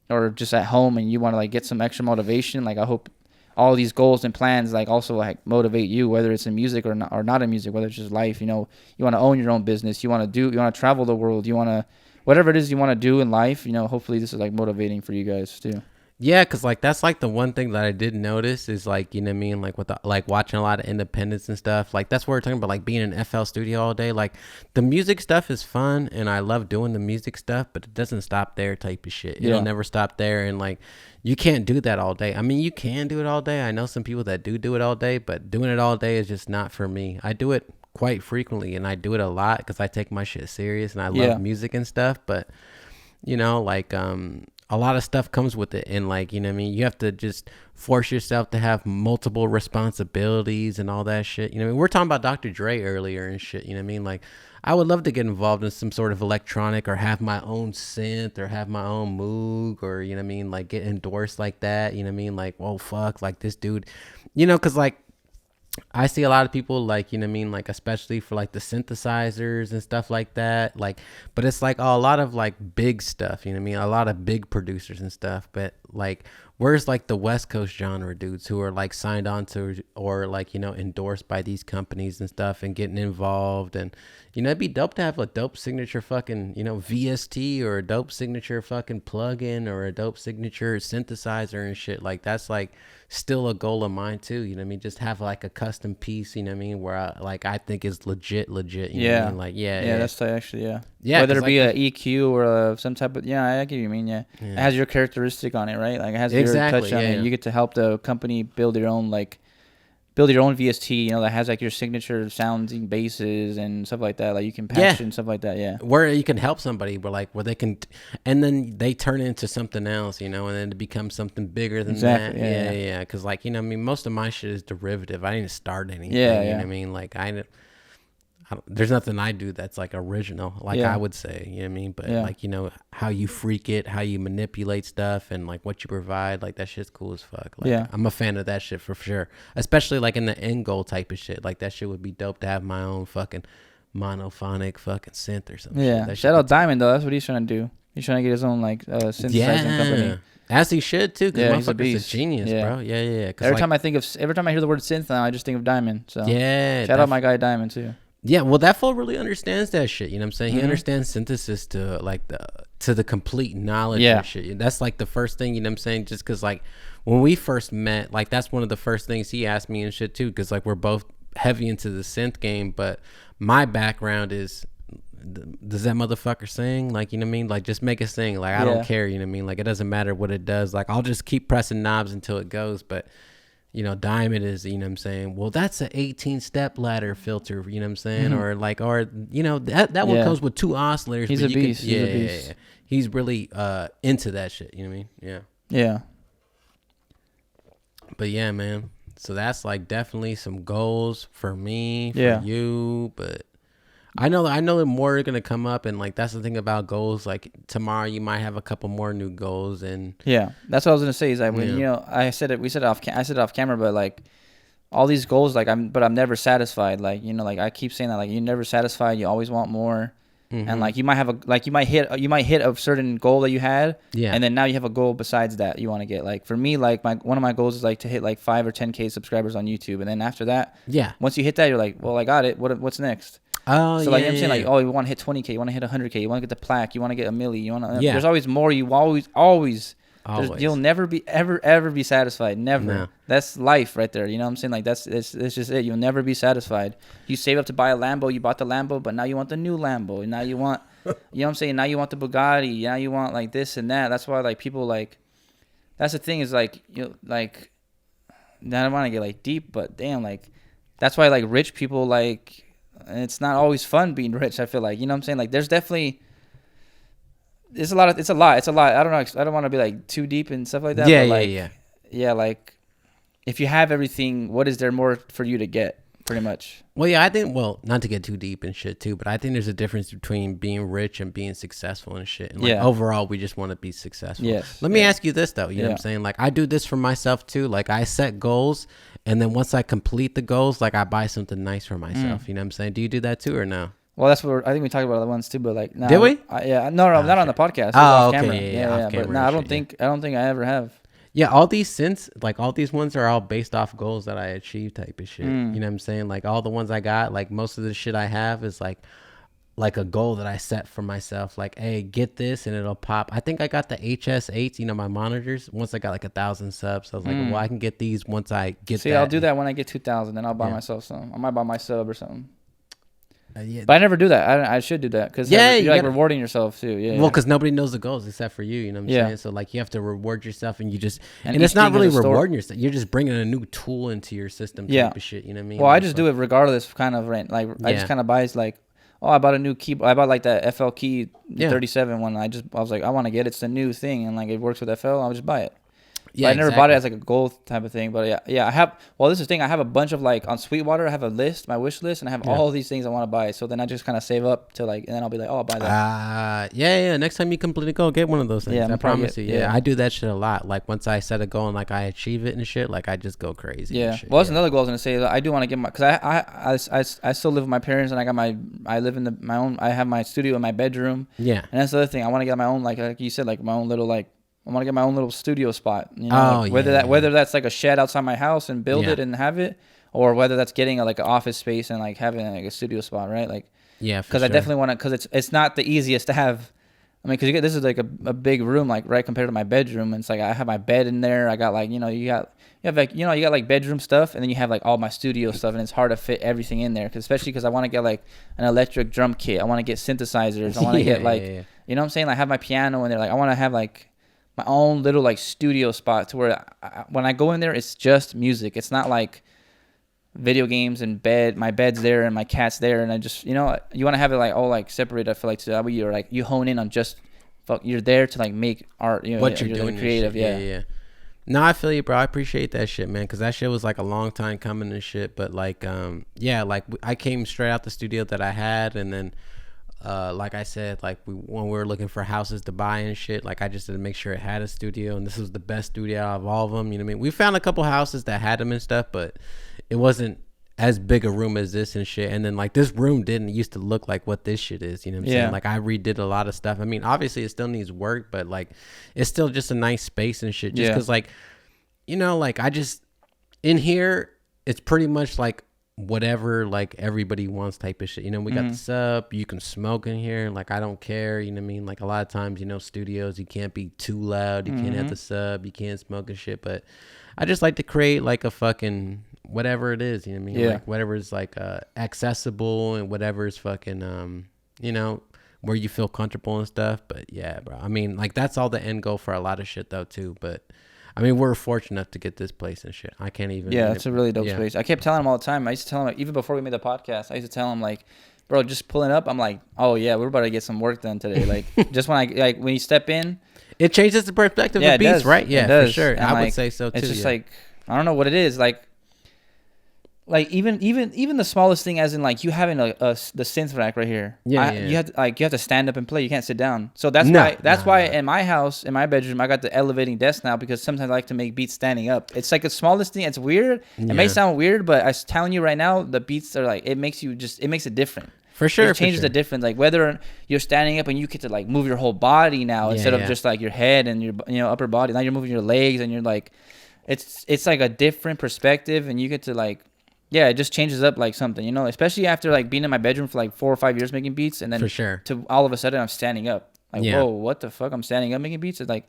or just at home, and you want to like get some extra motivation, like I hope all these goals and plans like also like motivate you, whether it's in music or not in music, whether it's just life. You know, you want to own your own business. You want to travel the world. You want to, whatever it is you want to do in life. You know, hopefully this is like motivating for you guys too. Yeah, because like that's like the one thing that I did notice is like, you know what I mean, like with the, like watching a lot of independents and stuff, like that's what we're talking about, like being in an FL studio all day. Like the music stuff is fun and I love doing the music stuff, but it doesn't stop there type of shit. It'll never stop there. And like you can't do that all day. I mean, you can do it all day. I know some people that do it all day, but doing it all day is just not for me. I do it quite frequently and I do it a lot because I take my shit serious and I love music and stuff. But you know, like a lot of stuff comes with it, and like, you know what I mean, you have to just force yourself to have multiple responsibilities and all that shit. You know what I mean? We're talking about Dr. Dre earlier and shit, you know what I mean? Like I would love to get involved in some sort of electronic or have my own synth or have my own Moog or, you know what I mean, like get endorsed like that, you know what I mean? Like, oh fuck, like this dude, you know, because like I see a lot of people like, you know what I mean, like especially for like the synthesizers and stuff like that, like, but it's like a lot of like big stuff, you know what I mean, a lot of big producers and stuff, but like where's like the West Coast genre dudes who are like signed on to or like, you know, endorsed by these companies and stuff and getting involved? And you know, it'd be dope to have a dope signature fucking, you know, VST or a dope signature fucking plugin or a dope signature synthesizer and shit. Like that's like still a goal of mine too, you know what I mean? Just have like a custom piece, you know what I mean, where I think is legit, you know what I mean? Like that's actually whether it be like, a EQ or some type of I get what you mean. It has your characteristic on it, right? Like it has your touch on it. You get to help the company build your own VST, you know, that has like your signature sounds and basses and stuff like that. Like you can patch and stuff like that. Where you can help somebody, where they can, and then they turn into something else, you know, and then it becomes something bigger than that. Yeah. Because like, you know, I mean, most of my shit is derivative. I didn't start anything. You know what I mean? Like there's nothing I do that's like original, like I would say, you know what I mean? But like, you know, how you freak it, how you manipulate stuff and like what you provide, like that shit's cool as fuck. Like, I'm a fan of that shit for sure. Especially like in the end goal type of shit. Like that shit would be dope to have my own fucking monophonic fucking synth or something. Yeah. Shout out Diamond though. That's what he's trying to do. He's trying to get his own like synthesizing company. As he should too, because motherfucker's a genius, bro. Yeah. Every time I hear the word synth now, I just think of Diamond. So shout out my guy Diamond too. Yeah, well, that fool really understands that shit. You know what I'm saying? He understands synthesis to like the complete knowledge and shit. That's like the first thing, you know what I'm saying? Just because like when we first met, like that's one of the first things he asked me and shit too. Because like we're both heavy into the synth game, but my background is, does that motherfucker sing? Like, you know what I mean? Like just make it sing. Like I don't care. You know what I mean? Like it doesn't matter what it does. Like I'll just keep pressing knobs until it goes. But you know, Diamond is, you know what I'm saying, well, that's an 18-step ladder filter, you know what I'm saying? Or like, or, you know, that one comes with 2 oscillators. He's a beast. He's a beast. Yeah. He's really into that shit, you know what I mean? Yeah. But yeah, man. So that's like definitely some goals for me, for you, but I know that more are gonna come up, and like that's the thing about goals. Like tomorrow, you might have a couple more new goals, and that's what I was gonna say. Is like when you know, I said it off camera, but like all these goals, like I'm never satisfied. Like you know, like I keep saying that, like you're never satisfied. You always want more, and like you might hit a certain goal that you had, and then now you have a goal besides that you want to get. Like for me, like one of my goals is like to hit like 5 or 10K subscribers on YouTube, and then after that, once you hit that, you're like, well, I got it. What's next? Oh, so like I'm saying, like, oh, you want to hit 20K, you want to hit 100K, you want to get the plaque, you want to get a milli, you want to. There's always more. You always. You'll never be ever be satisfied. Never. No. That's life right there. You know what I'm saying? Like it's just it. You'll never be satisfied. You save up to buy a Lambo. You bought the Lambo, but now you want the new Lambo. And now you want, you know what I'm saying? Now you want the Bugatti. Now you want like this and that. That's why like people like. That's the thing is like like. I don't want to get like deep, but damn, like that's why like rich people like. It's not always fun being rich. I feel like, you know what I'm saying? Like there's definitely. It's a lot. I don't know. I don't want to be like too deep and stuff like that. Yeah. Like, like if you have everything, what is there more for you to get? pretty much. Well, yeah, I think, well, not to get too deep and shit too, but I think there's a difference between being rich and being successful and shit. And like overall, we just want to be successful. Yes. Let me ask you this though. You know what I'm saying? Like I do this for myself too. Like I set goals, and then once I complete the goals, like I buy something nice for myself. You know what I'm saying? Do you do that too or no? Well, that's what I think we talked about it once too, but like, did we? Not on the podcast. Oh, okay, okay, off camera. But no, I don't think I ever have. Yeah, all these all these ones are all based off goals that I achieved type of shit. You know what I'm saying? Like all the ones I got, like most of the shit I have is like a goal that I set for myself. Like, hey, get this and it'll pop. I think I got the HS8s, you know, my monitors. Once I got like 1,000 subs, I was like, well, I can get these once I get. See, I'll do that when I get 2,000, then I'll buy myself some. I might buy my sub or something. Yeah. But I never do that. I should do that because you're like rewarding yourself too. Yeah. Well, because nobody knows the goals except for you. You know what I'm saying? So like you have to reward yourself, and you just and it's not really rewarding yourself. You're just bringing a new tool into your system. Type of shit. You know what I mean? Well, I just do it regardless, kind of rent. Like I just kind of buy like, oh, I bought a new keyboard. I bought like the FL Key 37 one. I was like, I want to get it. It's the new thing, and like it works with FL. I'll just buy it. Yeah, I never bought it as like a goal type of thing, but yeah, I have. Well, this is the thing. I have a bunch of like on Sweetwater. I have a list, my wish list, and I have all these things I want to buy. So then I just kind of save up to like, and then I'll be like, oh, I'll buy that. Yeah. Next time you complete a goal, get one of those things. Yeah, I promise you. Yeah, I do that shit a lot. Like once I set a goal and like I achieve it and shit, like I just go crazy. Yeah. And shit. Well, that's another goal I was gonna say. I do want to get my because I still live with my parents and I live in my own. I have my studio in my bedroom. Yeah. And that's the other thing. I want to get my own like you said, like my own little like. I want to get my own little studio spot. You know, whether that's like a shed outside my house and build it and have it, or whether that's getting like an office space and like having like a studio spot, right? Like, because I definitely want to. Because it's not the easiest to have. I mean, because this is like a big room, like right compared to my bedroom. And it's like I have my bed in there. I got like you got like bedroom stuff, and then you have like all my studio stuff, and it's hard to fit everything in there. Especially because I want to get like an electric drum kit. I want to get synthesizers. I want to get like you know what I'm saying. Like have my piano in there. Like I want to have like my own little like studio spot to where when I go in there, it's just music. It's not like video games and my bed's there and my cat's there. And I just, you want to have it like all like separated. I feel like so that way you're like, you hone in on just, you're there to like make art, what you're doing. Like creative. Yeah. No, I feel you, bro. I appreciate that shit, man. Cause that shit was like a long time coming and shit. But like, like I came straight out the studio that I had. And then, like I said, like when we were looking for houses to buy and shit, like I just had to make sure it had a studio, and this was the best studio out of all of them. You know what I mean? We found a couple houses that had them and stuff, but it wasn't as big a room as this and shit. And then like this room didn't used to look like what this shit is. You know what I'm saying? Like I redid a lot of stuff. I mean, obviously it still needs work, but like it's still just a nice space and shit. Just because like, like I just in here, it's pretty much like whatever like everybody wants type of shit. We got the sub, you can smoke in here, like I don't care, you know what I mean? Like a lot of times, studios, you can't be too loud, you can't have the sub, you can't smoke and shit, but I just like to create like a fucking whatever it is, you know what I mean? Like whatever is like accessible and whatever is fucking where you feel comfortable and stuff. But yeah, bro, I mean like that's all the end goal for a lot of shit though too. But I mean, we're fortunate enough to get this place and shit. I can't even. Yeah, it's a really dope space. I kept telling him all the time. I used to tell him, even before we made the podcast, I used to tell him, like, bro, just pulling up. I'm like, oh, yeah, we're about to get some work done today. Like, just when when you step in. It changes the perspective of beats, right? Yeah, for sure. And I would say so, too. It's just like, I don't know what it is. Like even the smallest thing, as in like you having the synth rack right here. You have to stand up and play. You can't sit down. So that's why in my house, in my bedroom, I got the elevating desk now, because sometimes I like to make beats standing up. It's like the smallest thing. It's weird. It may sound weird, but I'm telling you right now, the beats are like, it makes it different. For sure. It changes the difference. Like whether you're standing up and you get to like move your whole body now instead of just like your head and your upper body. Now you're moving your legs and you're like, it's like a different perspective, and you get to like. Yeah, it just changes up like something, especially after like being in my bedroom for like 4 or 5 years making beats, and then to all of a sudden I'm standing up. Like, whoa, what the fuck? I'm standing up making beats. It's like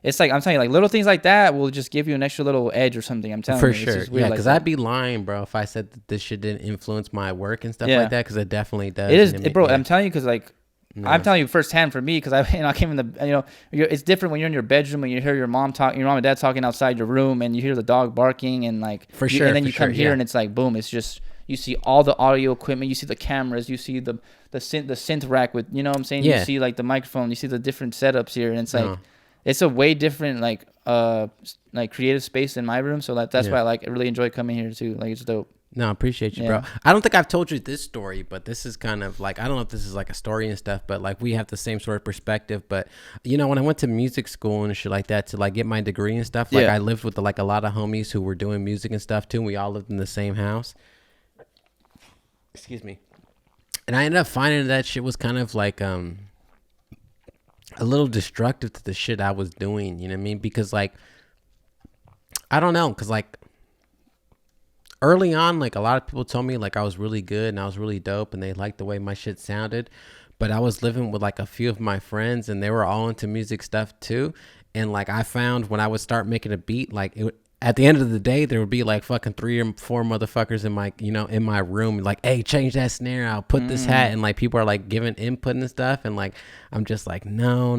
I'm telling you, like little things like that will just give you an extra little edge or something. I'm telling you. For sure. Yeah, because I'd be lying, bro, if I said that this shit didn't influence my work and stuff like that, because it definitely does. It is, bro. I'm telling you, because like. No. I'm telling you firsthand for me, because I came in the it's different when you're in your bedroom and you hear your mom and dad talking outside your room, and you hear the dog barking, and like and then you come here and it's like boom, it's just you see all the audio equipment, you see the cameras, you see the synth rack with what I'm saying, you see like the microphone, you see the different setups here, and it's like it's a way different like creative space in my room, so that's why I really enjoy coming here too. Like it's dope. No, I appreciate you, Yeah. bro. I don't think I've told you this story, but this is kind of like, I don't know if this is like a story and stuff, but like we have the same sort of perspective. But you know, when I went to music school and shit like that to like get my degree and stuff, like Yeah. I lived with like a lot of homies who were doing music and stuff too. And we all lived in the same house. Excuse me. And I ended up finding that shit was kind of like a little destructive to the shit I was doing. You know what I mean? Because like, I don't know, because like early on, like a lot of people told me like I was really good and I was really dope and they liked the way my shit sounded. But I was living with like a few of my friends and they were all into music stuff too. And like I found when I would start making a beat, like at the end of the day, there would be like fucking 3 or 4 motherfuckers in my, you know, in my room, like, hey, change that snare out, put this hat. And like people are like giving input and stuff. And like, I'm just like, no.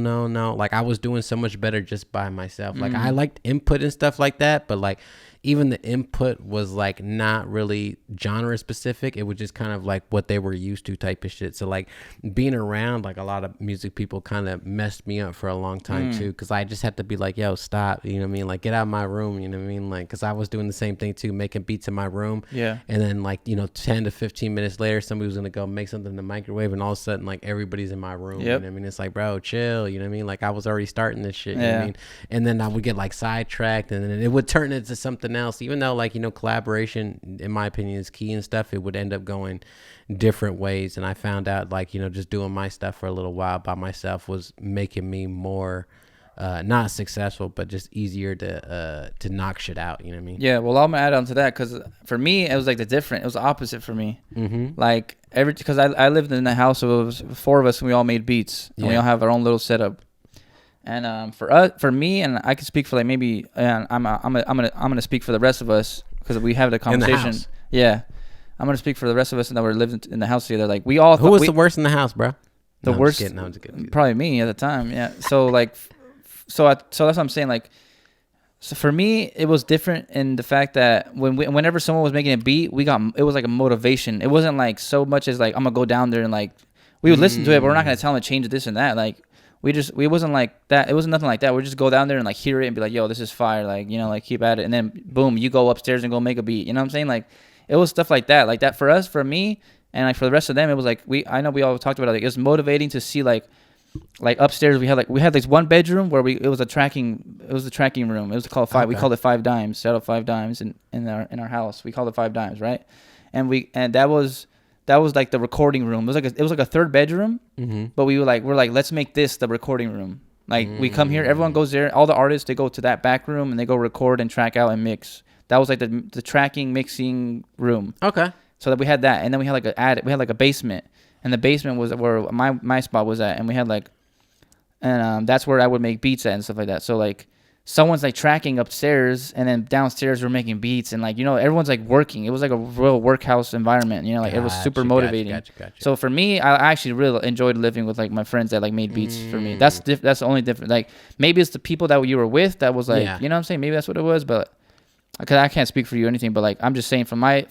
Like I was doing so much better just by myself. Like I liked input and stuff like that. But like, even the input was like not really genre specific. It was just kind of like what they were used to type of shit. So like being around like a lot of music people kind of messed me up for a long time too. Cause I just had to be like, yo, stop. You know what I mean? Like get out of my room. You know what I mean? Like, cause I was doing the same thing too, making beats in my room. Yeah. And then like, you know, 10 to 15 minutes later, somebody was going to go make something in the microwave and all of a sudden like everybody's in my room. You know what I mean? It's like, bro, chill. You know what I mean? Like I was already starting this shit. You know what I mean? And then I would get like sidetracked and then it would turn into something else, even though like, you know, collaboration in my opinion is key and stuff. It would end up going different ways. And I found out like, you know, just doing my stuff for a little while by myself was making me more not successful, but just easier to knock shit out. You know what I mean? Yeah. Well, I'm gonna add on to that because for me it was like it was the opposite for me. Like because I lived in a house, so it was 4 of us and we all made beats and we all have our own little setup. And for me, and I can speak for like maybe, and I'm gonna speak for the rest of us because we have the conversation. Yeah, I'm gonna speak for the rest of us and that we're living in the house together. Like we all. Who was the worst in the house, bro? The worst. I'm just kidding. Probably me at the time. Yeah. So like, so that's what I'm saying. Like, so for me, it was different in the fact that whenever someone was making a beat, it was like a motivation. It wasn't like so much as like I'm gonna go down there and like we would listen to it, but we're not gonna tell them to change this and that. Like. We wasn't like that. It wasn't nothing like that. We just go down there and like hear it and be like, yo, this is fire. Like, you know, like keep at it. And then boom, you go upstairs and go make a beat. You know what I'm saying? Like it was stuff like that. Like that for us, for me, and like for the rest of them, it was like I know we all talked about it. Like, it was motivating to see like upstairs we had this one bedroom where it was the tracking room. It was called 5. Okay. We called it 5 dimes. Shout out 5 dimes in our house. We called it 5 dimes, right? And that was like the recording room. It was like a 3rd bedroom, but we're like, let's make this the recording room. Like we come here, everyone goes there. All the artists, they go to that back room and they go record and track out and mix. That was like the tracking mixing room. Okay. So that we had that, and then we had like a basement, and the basement was where my spot was at, and we had like, and that's where I would make beats at and stuff like that. So like. Someone's like tracking upstairs and then downstairs we're making beats and like, you know, everyone's like working. It was like a real workhouse environment, you know, like it was super motivating. Gotcha. So for me, I actually really enjoyed living with like my friends that like made beats for me. That's the only difference. Like maybe it's the people that you were with that was like, you know what I'm saying? Maybe that's what it was, but cause I can't speak for you or anything, but like, I'm just saying from my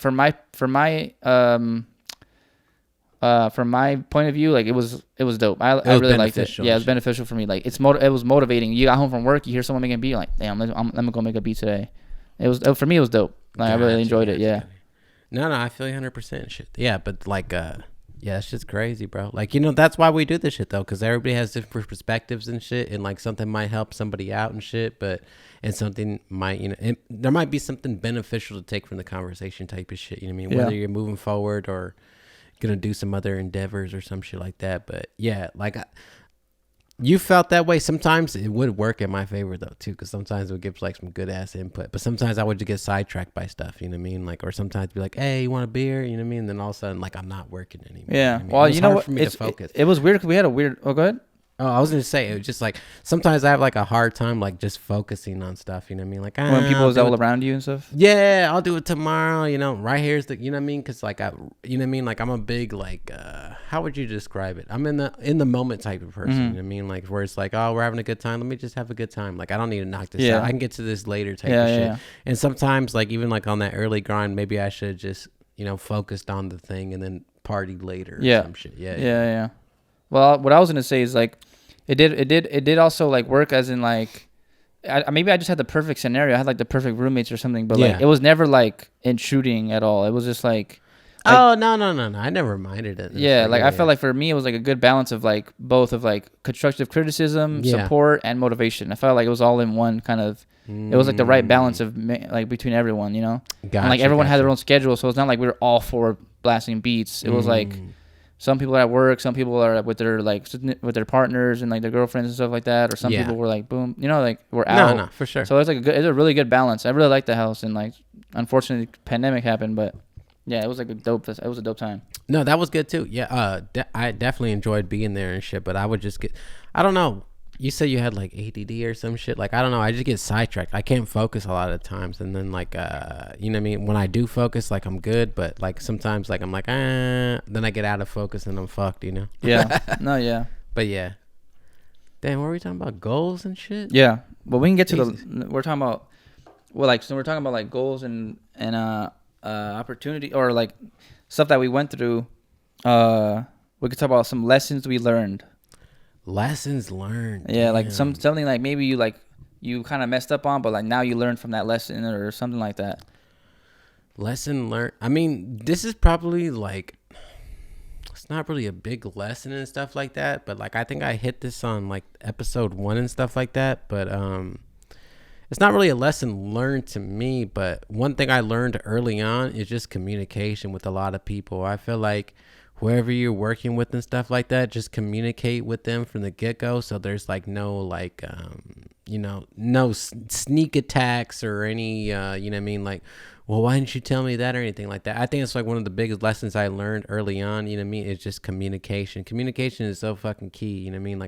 point of view, like it was dope. I really liked it. Yeah, it was beneficial for me. Like it was motivating. You got home from work, you hear someone making a beat, you're like, damn, let me go make a beat today. For me, it was dope. Like I really enjoyed it. Yeah. No, I feel you 100% shit. Yeah, but like, yeah, it's just crazy, bro. Like, you know, that's why we do this shit though, because everybody has different perspectives and shit, and like something might help somebody out and shit, and something might, you know, there might be something beneficial to take from the conversation type of shit. You know what I mean? Whether you're moving forward or gonna do some other endeavors or some shit like that. But yeah, like you felt that way. Sometimes it would work in my favor though too, because sometimes it would give like some good ass input, but sometimes I would just get sidetracked by stuff, you know what I mean? Like, or sometimes be like, hey, you want a beer, you know what I mean? And then all of a sudden like I'm not working anymore. Yeah, you know what I mean? well, you know what, for me to focus. It was weird because we had a weird go ahead. Oh, I was gonna say, it was just like sometimes I have like a hard time like just focusing on stuff, you know what I mean? Like when people is all around you and stuff. Yeah, I'll do it tomorrow. You know, right here's the, you know what I mean? Because like you know what I mean? Like I'm a big like, how would you describe it? I'm in the moment type of person. You know what I mean? Like where it's like, oh, we're having a good time. Let me just have a good time. Like I don't need to knock this out. I can get to this later type of shit. Yeah. And sometimes like even like on that early grind, maybe I should just, you know, focused on the thing and then party later. Or some shit. Yeah. Well, what I was gonna say is like, it did also like work as in like, maybe I just had the perfect scenario. I had like the perfect roommates or something, but Yeah. like it was never like intruding at all. It was just like Oh, no. I never minded it. yeah, like I felt like for me it was like a good balance of like both of like constructive criticism, Yeah. support, and motivation. I felt like it was all in one kind of. It was like the right balance of like between everyone, you know. Gotcha, and like everyone had their gotcha. own schedule, so it's not like we were all four blasting beats. It was like some people are at work, some people are with their like with their partners and like their girlfriends and stuff like that, or some Yeah. people were like boom, you know, like we're out. No, for sure. So it's like it's a really good balance. I really liked the house, and like unfortunately the pandemic happened, but yeah, it was like it was a dope time. No, that was good too. Yeah, I definitely enjoyed being there and shit. But I would just I don't know. You said you had like ADD or some shit. Like I don't know. I just get sidetracked. I can't focus a lot of times. And then like you know what I mean. When I do focus, like I'm good. But like sometimes like I'm like then I get out of focus and I'm fucked. You know. Yeah. No. Yeah. But yeah. Damn, what were we talking about? Goals and shit. Yeah. But we can get to we're talking about so we're talking about like goals and opportunity or like stuff that we went through. We could talk about some lessons we learned. Lessons learned. Yeah, damn. like something like maybe you kind of messed up on, but like now you learned from that lesson or something like that. Lesson learned. I mean, this is probably like it's not really a big lesson and stuff like that, but like I think I hit this on like episode 1 and stuff like that, but it's not really a lesson learned to me, but one thing I learned early on is just communication with a lot of people. I feel like whoever you're working with and stuff like that, just communicate with them from the get-go, so there's like no like you know, no sneak attacks or any you know what I mean, like, well, why didn't you tell me that or anything like that. I think it's like one of the biggest lessons I learned early on, you know what I mean, it's just communication. Communication is so fucking key, you know what I mean,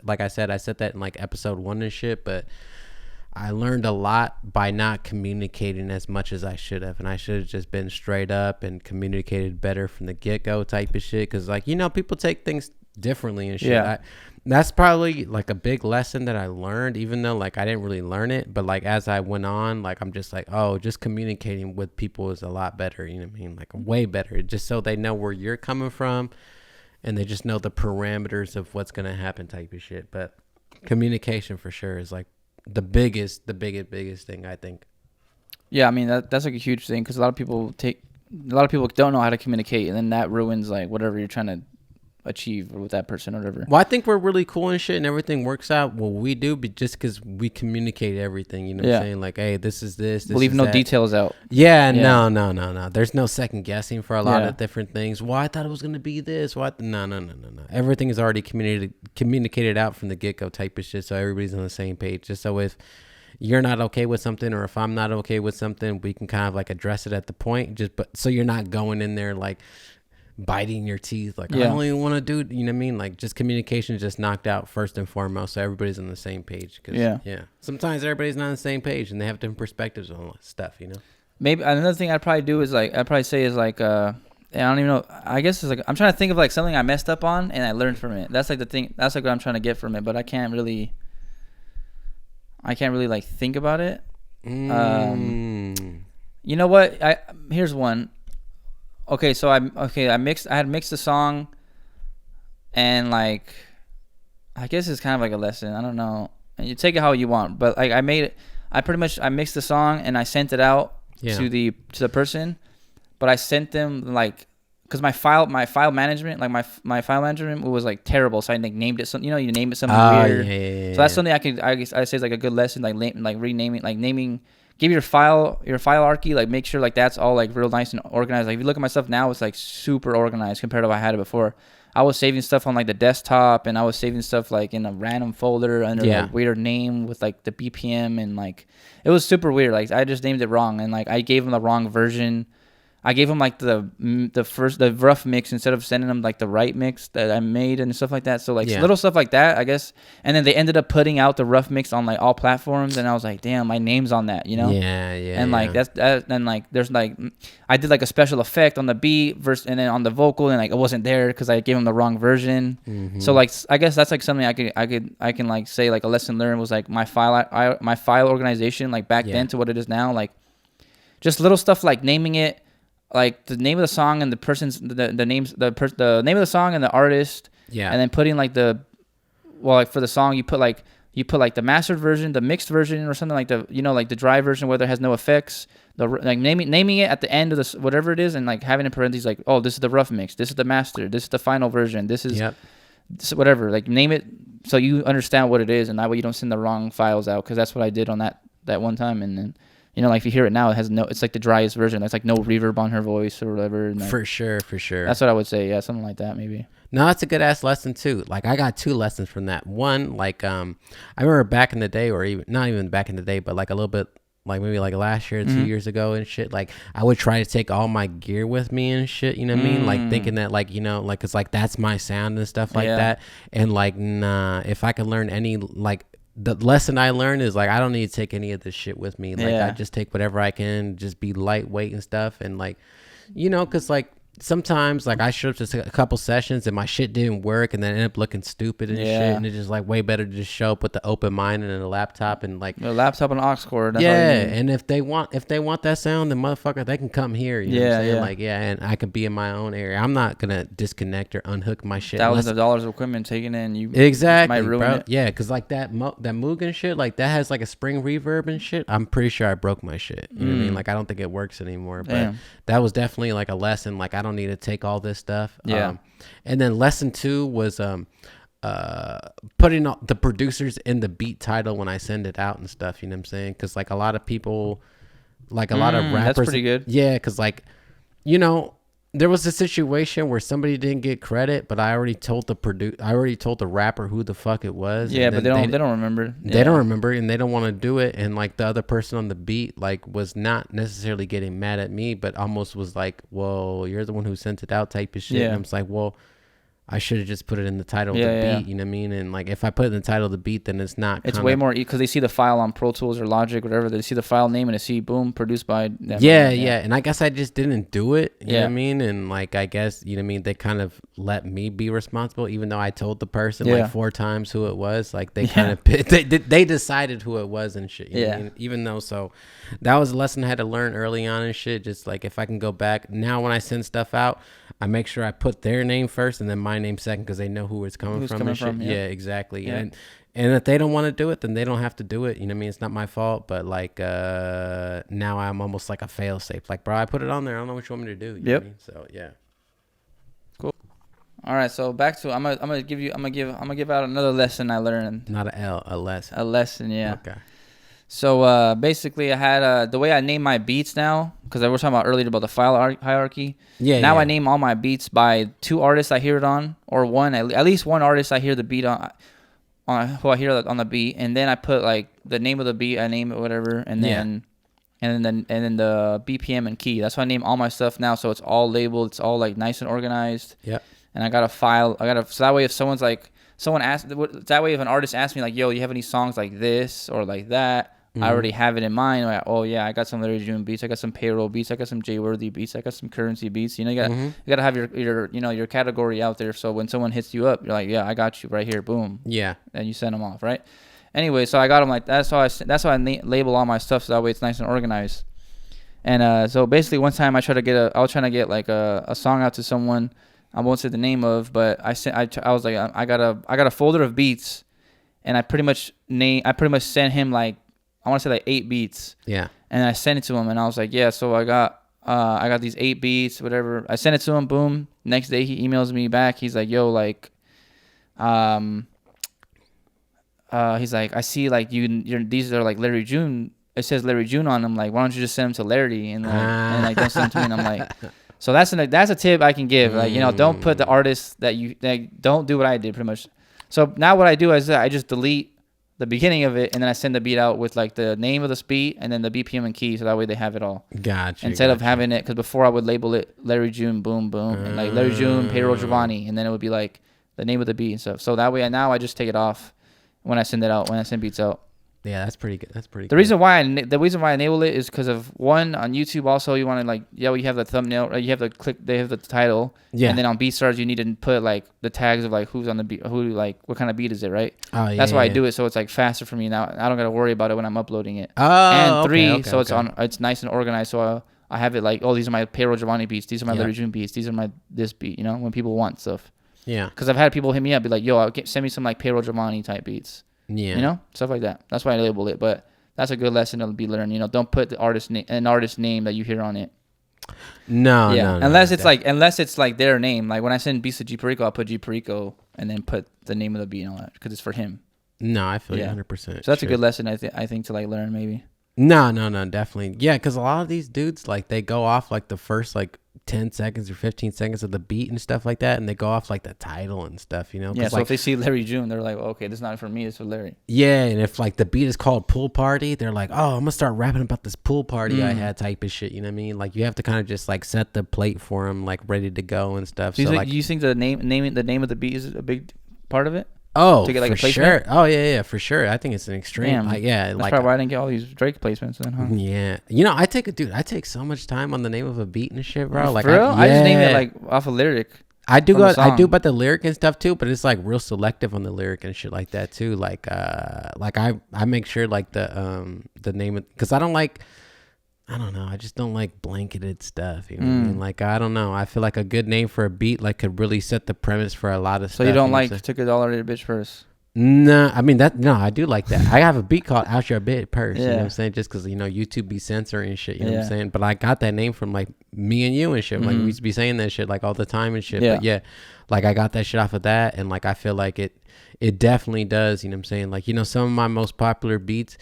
like I said that in like episode 1 and shit, but I learned a lot by not communicating as much as I should have, and I should have just been straight up and communicated better from the get-go type of shit, because like, you know, people take things differently and shit. Yeah. That's probably like a big lesson that I learned, even though like I didn't really learn it, but like as I went on, like I'm just like, oh, just communicating with people is a lot better, you know what I mean, like way better, just so they know where you're coming from and they just know the parameters of what's going to happen type of shit. But communication for sure is like the biggest thing, I think. Yeah, I mean that's like a huge thing because a lot of people don't know how to communicate, and then that ruins like whatever you're trying to achieve with that person or whatever. Well, I think we're really cool and shit, and everything works out. Well, we do, but just because we communicate everything, you know what I'm saying? Like, hey, this is this. We'll leave no details out. Yeah, no. There's no second guessing for a lot Yeah. of different things. Well, I thought it was gonna be this. What? No. Everything is already communicated out from the get go type of shit, so everybody's on the same page. Just so if you're not okay with something, or if I'm not okay with something, we can kind of like address it at the point. But so you're not going in there like biting your teeth, like I don't even want to do, you know what I mean? Like just communication is just knocked out first and foremost, so everybody's on the same page. Sometimes everybody's not on the same page and they have different perspectives on stuff, you know. Maybe another thing I'd probably do is like I don't even know, I guess it's like I'm trying to think of like something I messed up on and I learned from it. That's like the thing, that's like what I'm trying to get from it, but I can't really like think about it. You know what, here's one. Okay, so I had mixed the song, and like, I guess it's kind of like a lesson. I don't know. You take it how you want, but like I mixed the song and I sent it out to the person, but I sent them like, cause my file management, like my file management was like terrible, so I like named it something. You know, you name it something weird. Yeah. So that's something I guess I say is like a good lesson, like renaming, like naming. Give your file archy, like make sure like that's all like real nice and organized. Like if you look at my stuff now, it's like super organized compared to what I had it before. I was saving stuff on like the desktop, and I was saving stuff like in a random folder under like weird name with like the BPM, and like it was super weird. Like I just named it wrong, and like I gave them the wrong version. I gave them like the rough mix instead of sending them like the right mix that I made and stuff like that. So like little stuff like that, I guess. And then they ended up putting out the rough mix on like all platforms, and I was like, damn, my name's on that, you know? Yeah. And like and like there's like I did like a special effect on the beat and then on the vocal, and like it wasn't there because I gave them the wrong version. Mm-hmm. So like I guess that's like something I can like say like a lesson learned was like my file organization like back then to what it is now, like just little stuff like naming it. Like the name of the song and the person's the name of the song and the artist, and then putting like like for the song you put like you put like the mastered version, the mixed version, or something like the like the dry version where there has no effects. Like naming it at the end of this whatever it is, and like having in parentheses like, oh, this is the rough mix, this is the master, this is the final version, this is whatever. Like name it so you understand what it is, and that way you don't send the wrong files out. Because that's what I did on that one time, and then. Like if you hear it now, it's like the driest version. There's like no reverb on her voice or whatever. And like, for sure. That's what I would say. Yeah, something like that maybe. No, that's a good ass lesson too. Like I got 2 lessons from that. One, like I remember back in the day, or even not even back in the day, but like a little bit, like maybe like last year, 2 years ago and shit. Like I would try to take all my gear with me and shit. You know what I mean? Like thinking that like like it's like that's my sound and stuff like that. And like nah, if I could learn any like. The lesson I learned is like I don't need to take any of this shit with me. Like I just take whatever I can, just be lightweight and stuff. And like, because like sometimes like I showed up to a couple sessions and my shit didn't work, and then ended up looking stupid and shit. And it's just like way better to just show up with the open mind and a laptop and like a laptop and aux cord. And if they want that sound, then motherfucker, they can come here. You know what I'm saying? Like and I could be in my own area. I'm not gonna disconnect or unhook my shit. Thousands of dollars of equipment taken in, you exactly, might ruin bro. it. Yeah, because like that Moog and shit, like that has like a spring reverb and shit. I'm pretty sure I broke my shit. You know what I mean? Like I don't think it works anymore. But that was definitely like a lesson. Like I don't need to take all this stuff. And then lesson 2 was putting all the producers in the beat title when I send it out and stuff. You know what I'm saying? Because like a lot of people, like a lot of rappers, that's pretty good. Yeah, because like there was a situation where somebody didn't get credit, but I already told the rapper who the fuck it was. Yeah, but they don't remember. They don't remember, and they don't want to do it. And like the other person on the beat, like was not necessarily getting mad at me, but almost was like, "Well, you're the one who sent it out," type of shit. And I'm just like, "Well, I should have just put it in the title of the beat." You know what I mean? And like if I put it in the title of the beat, then it's not. It's way more because they see the file on Pro Tools or Logic, whatever. They see the file name and they see boom, produced by. Yeah. And I guess I just didn't do it. You know what I mean? And like I guess you know what I mean. They kind of let me be responsible, even though I told the person like 4 times who it was. Like they kind of they decided who it was and shit. You know what I mean? Even though that was a lesson I had to learn early on and shit. Just like if I can go back now when I send stuff out, I make sure I put their name first and then my name second, because they know who it's coming from and shit. Yeah, exactly. Yeah. And if they don't want to do it, then they don't have to do it. You know what I mean? It's not my fault. But like now I'm almost like a fail safe. Like, bro, I put it on there. I don't know what you want me to do. You know what I mean? So yeah. Cool. All right. So back to I'm gonna give out another lesson I learned. Not a lesson. A lesson. Yeah. Okay. So basically, I had the way I name my beats now, because I was talking about earlier about the file hierarchy. Yeah. Now I name all my beats by 2 artists I hear it on, or one at least one artist I hear the beat on who I hear on the beat, and then I put like the name of the beat, I name it whatever, and then the BPM and key. That's why I name all my stuff now, so it's all labeled, it's all like nice and organized. Yeah. And I got a file. So that way if if an artist asks me like, "Yo, you have any songs like this or like that?" I already have it in mind. Like, oh yeah, I got some Larry June beats, I got some Payroll beats, I got some Jay Worthy beats, I got some Currency beats. You know, you gotta have your category out there. So when someone hits you up, you're like, yeah, I got you right here, boom. Yeah. And you send them off, right? Anyway, so I got them like that's how I label all my stuff, so that way it's nice and organized. And so basically, one time I was trying to get like a song out to someone. I won't say the name of, but I was like, I got a folder of beats, and I pretty much sent him like, I want to say like 8 beats. Yeah. And I sent it to him, and I was like, yeah, so I got these 8 beats, whatever. I sent it to him, boom. Next day he emails me back. He's like, yo, like, he's like, I see like these are like Larry June. It says Larry June on them. Like, why don't you just send them to Larry and don't send them to me? And I'm like, so that's a tip I can give. Like, don't put the artist don't do what I did pretty much. So now what I do is I just delete the beginning of it, and then I send the beat out with like the name of the beat and then the BPM and key, so that way they have it all. Gotcha. Instead of having it, because before I would label it Larry June, boom, boom, and like Larry June, Payroll Giovanni, and then it would be like the name of the beat and stuff. So that way I just take it off when I send beats out. Yeah, that's pretty good. The reason why I enable it is because of one, on YouTube. Also, you want to you have the thumbnail, you have the they have the title, and then on BeatStars you need to put like the tags of like who's on the beat, what kind of beat is it, right? Oh yeah. That's why I do it, so it's like faster for me now. I don't gotta worry about it when I'm uploading it. Oh, and 3, so it's nice and organized. So I have it like, oh, these are my Payroll Giovanni beats, these are my Larry June beats, these are my this beat. When people want stuff. Yeah. Because I've had people hit me up, be like, yo, send me some like Payroll Giovanni type beats. Yeah. You know, stuff like that. That's why I label it. But that's a good lesson to be learned. You know, don't put an artist name that you hear on it. No, Yeah, no, unless no, it's like their name. Like when I send beats to G Perico, I'll put G Perico and then put the name of the beat and all that because it's for him. No, I feel you Yeah. 100%. So that's a good lesson. I think to like learn maybe. No, definitely. Yeah, because a lot of these dudes, like, they go off, like, the first, like, 10 seconds or 15 seconds of the beat and stuff like that, and they go off, like, the title and stuff, you know? Yeah, so like, if they see Larry June, they're like, well, okay, this is not for me, it's for Larry. yeah, and if, like, the beat is called Pool Party, they're like, oh, I'm gonna start rapping about this pool party I had type of shit, you know what I mean? Like, you have to kind of just, like, set the plate for them, like, ready to go and stuff. So like, you think the name of the beat is a big part of it? Oh, to get like for a placement? sure. Oh yeah, for sure. I think it's an extreme. Damn. Yeah, That's like probably why I didn't get all these Drake placements then, huh? yeah. You know, I take so much time on the name of a beat and shit, bro. Like, for real? yeah. I just name it like off a lyric. I do about the lyric and stuff too, but it's like real selective on the lyric and shit like that too. Like I make sure like the name of, because I don't know. I just don't like blanketed stuff. You know what I mean? Like, I don't know. I feel like a good name for a beat like could really set the premise for a lot of stuff. So you don't like Took $1 to Bitch Purse? No, I mean I do like that. I have a beat called Out Your Bit Purse. Yeah. You know what I'm saying? Just because, you know, YouTube be censoring shit. You know what I'm saying? But I got that name from like me and you and shit. Like we used to be saying that shit like all the time and shit. Yeah. But yeah, like I got that shit off of that, and like I feel like it definitely does. You know what I'm saying? Like, you know, some of my most popular beats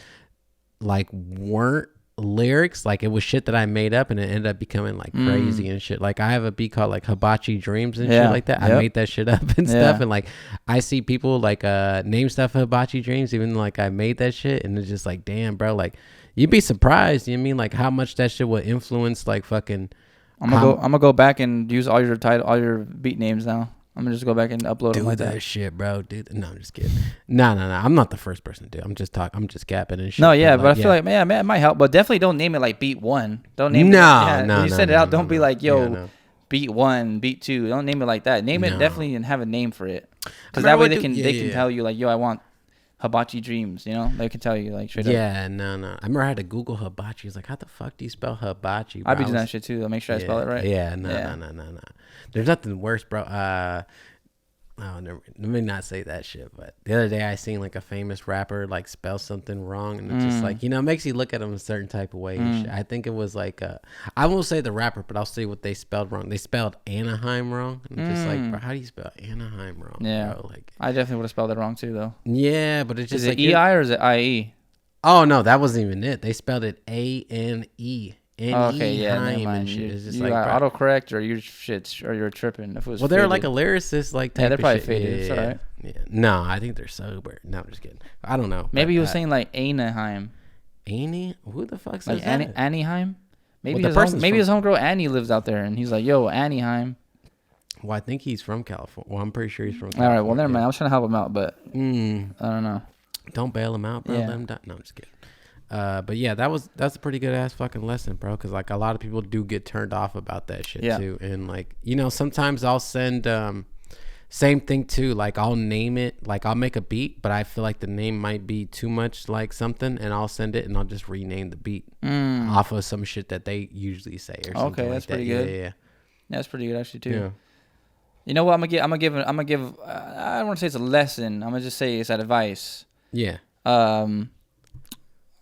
like weren't lyrics, like it was shit that I made up, and it ended up becoming like crazy and shit. Like I have a beat called like Hibachi Dreams and shit like that. I made that shit up and stuff, and like I see people like name stuff Hibachi Dreams, even like I made that shit, and it's just like, damn, bro, like you'd be surprised, you know what I mean, like how much that shit will influence like fucking. I'm gonna go back and use all your beat names now. I'm gonna just go back and upload them like that. Shit, bro. Dude, no, I'm just kidding. No. I'm not the first person to do it. I'm just gapping and shit. No, yeah, but I feel like, man, it might help. But definitely don't name it like Beat 1. Don't name it. When you send it out, don't be like, yo, Beat 1, Beat 2. Don't name it like that. Name it definitely and have a name for it. Because that way they can tell you like, yo, I want Hibachi Dreams. You know, they can tell you like straight up. Yeah, no. I remember I had to Google Hibachi. It's like, how the fuck do you spell Hibachi? Bro? I'd be doing that shit too. I'll make sure I spell it right. Yeah, no. There's nothing worse, bro. Let me not say that shit. But the other day I seen like a famous rapper like spell something wrong, and it's just like, you know, it makes you look at him a certain type of way. And shit. I think it was like I won't say the rapper, but I'll say what they spelled wrong. They spelled Anaheim wrong, and I'm just like, bro, how do you spell Anaheim wrong? Yeah, bro? Like, I definitely would have spelled it wrong too, though. Yeah, but it's just is like, it EI or is it IE? Oh no, that wasn't even it. They spelled it ANE. Okay, yeah, never mind. It's just you like, got autocorrect or your shits or you're tripping. If it was well, they're like a lyricist, like type they're probably of shit. faded. Yeah, It's all right. Yeah. No, I think they're sober. No, I'm just kidding. I don't know. Maybe he was saying like Anaheim. Annie? Who the fuck says like that? Anaheim? Maybe Well, his homegirl Annie lives out there, and he's like, "Yo, Anaheim." Well, I think he's from California. Well, I'm pretty sure he's from California. All right, well, never mind. I was trying to help him out, but I don't know. Don't bail him out, bro. Yeah. Let him die. No, I'm just kidding. But yeah, that's a pretty good ass fucking lesson, bro. Because like a lot of people do get turned off about that shit too, and like, you know, sometimes I'll send same thing too. Like I'll name it, like I'll make a beat, but I feel like the name might be too much like something, and I'll send it and I'll just rename the beat off of some shit that they usually say or something. Okay, that's like pretty that. good. Yeah, that's pretty good actually too. Yeah. You know what? I'm gonna give. I don't want to say it's a lesson. I'm gonna just say it's advice. Yeah.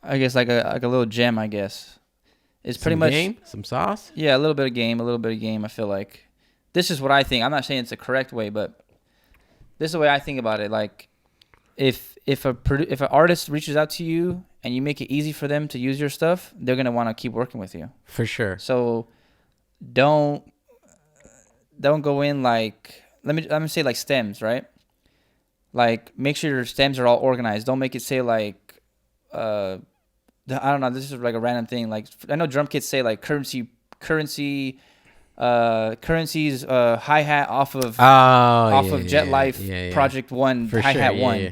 I guess like a little gem. I guess it's pretty much game? Some sauce. Yeah, a little bit of game. I feel like this is what I think. I'm not saying it's the correct way, but this is the way I think about it. Like, if an artist reaches out to you and you make it easy for them to use your stuff, they're gonna want to keep working with you. For sure. So, don't go in like let me say like stems, right? Like, make sure your stems are all organized. Don't make it say like I don't know. This is like a random thing. Like, I know drum kits say like currency's hi-hat off of Jet Life Project 1 hi-hat 1. Yeah.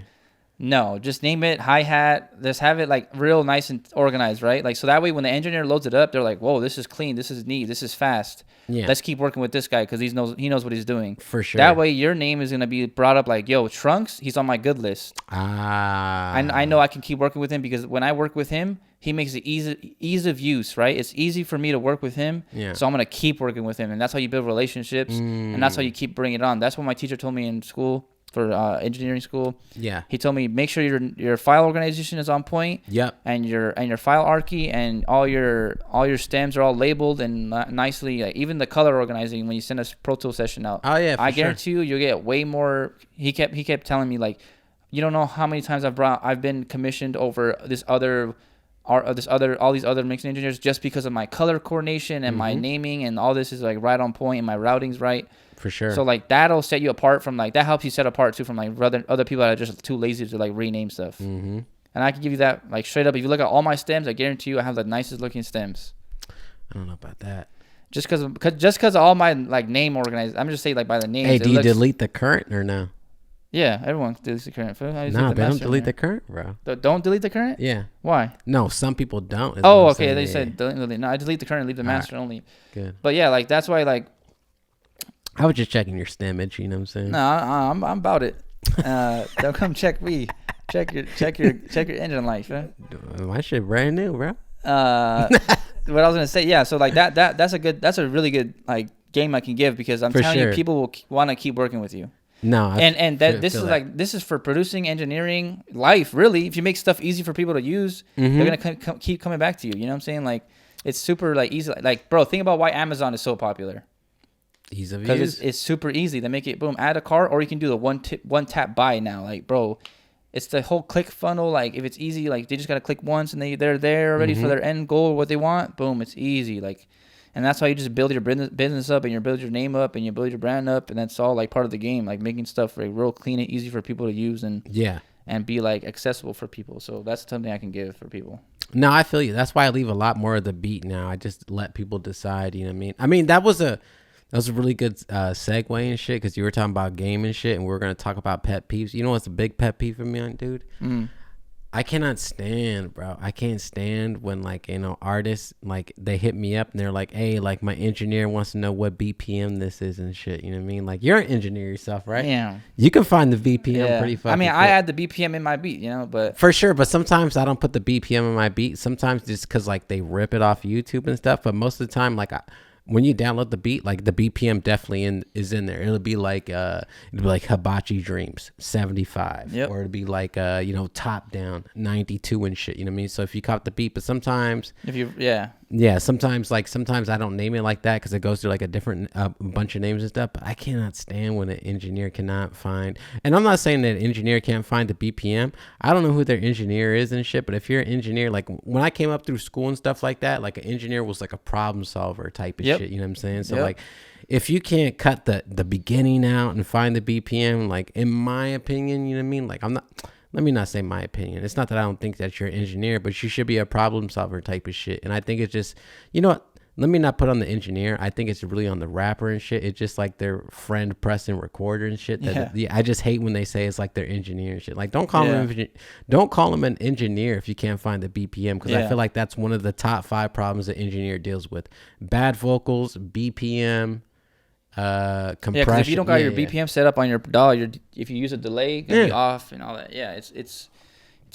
No, just name it hi-hat. Just have it like real nice and organized, right? Like, so that way when the engineer loads it up, they're like, whoa, this is clean, this is neat, this is fast. Yeah. Let's keep working with this guy because he knows what he's doing. For sure. That way your name is gonna be brought up like, yo, Trunks, he's on my good list. I know I can keep working with him because when I work with him, he makes it ease of use, right? It's easy for me to work with him, so I'm gonna keep working with him, and that's how you build relationships, and that's how you keep bringing it on. That's what my teacher told me in school. for engineering school. Yeah. He told me make sure your file organization is on point. Yep. And your file archy and all your stems are all labeled and nicely. Like, even the color organizing when you send a Pro Tools session out. Oh yeah. I guarantee you'll get way more. He kept telling me, like, you don't know how many times I've been commissioned over all these other mixing engineers just because of my color coordination and my naming, and all this is like right on point and my routing's right. For sure. So like that'll set you apart from like that helps you set apart too from like other people that are just too lazy to like rename stuff. Mm-hmm. And I can give you that like straight up. If you look at all my stems, I guarantee you I have the nicest looking stems. I don't know about that. Just because all my like name organized. I'm just saying like by the names. Hey, do you delete the current or no? Yeah, everyone deletes the current. No, they don't delete the current, bro. Don't delete the current? Yeah. Why? No, some people don't. Oh, okay. They said delete. No, I delete the current and leave the master only. Good. But yeah, like that's why like. I was just checking your stemage, you know what I'm saying? No, I'm about it. Don't come check me. Check your engine life, right? My shit brand new, bro. What I was gonna say, yeah. So like that's a really good like game I can give, because I'm telling you, people will want to keep working with you. No, this is for producing, engineering, life. Really, if you make stuff easy for people to use, they're gonna keep coming back to you. You know what I'm saying? Like it's super like easy. Like bro, think about why Amazon is so popular. Ease of use. Because it's super easy. They make it boom, add a cart, or you can do the one tap buy now. Like bro, it's the whole click funnel. Like if it's easy, like they just gotta click once and they're there already for their end goal, what they want. Boom, it's easy. Like. And that's how you just build your business up, and you build your name up, and you build your brand up, and that's all like part of the game, like making stuff like real clean and easy for people to use, and be like accessible for people. So that's something I can give for people. No, I feel you. That's why I leave a lot more of the beat now. I just let people decide. You know what I mean? I mean that was a really good segue and shit, because you were talking about game and shit, and we were gonna talk about pet peeves. You know what's a big pet peeve for me, dude? I cannot stand, bro. I can't stand when, like, you know, artists, like, they hit me up and they're like, hey, like, my engineer wants to know what BPM this is and shit. You know what I mean? Like, you're an engineer yourself, right? Yeah. You can find the BPM pretty fucking quick. I add the BPM in my beat, you know, but. For sure, but sometimes I don't put the BPM in my beat. Sometimes just because, like, they rip it off YouTube and stuff. But most of the time, like, when you download the beat, like the BPM definitely is in there. It'll be like Hibachi Dreams 75, or it'll be like you know, Top Down 92 and shit. You know what I mean? So if you caught the beat, but sometimes sometimes I don't name it like that because it goes through like a different bunch of names and stuff. But I cannot stand when an engineer cannot find. And I'm not saying that an engineer can't find the BPM. I don't know who their engineer is and shit. But if you're an engineer, like when I came up through school and stuff like that, like an engineer was like a problem solver type of shit. You know what I'm saying? So like, if you can't cut the beginning out and find the BPM, like in my opinion, you know what I mean? Like let me not say my opinion. It's not that I don't think that you're an engineer, but you should be a problem solver type of shit. And I think it's just, you know what? Let me not put on the engineer. I think it's really on the rapper and shit. It's just like their friend pressing recorder and shit. I just hate when they say it's like their engineer and shit. Like don't call him an engineer if you can't find the BPM, because I feel like that's one of the top 5 problems an engineer deals with: bad vocals, BPM. Compression. Yeah, because if you don't got your BPM set up on your DAW, if you use a delay, it's gonna be off and all that. Yeah, it's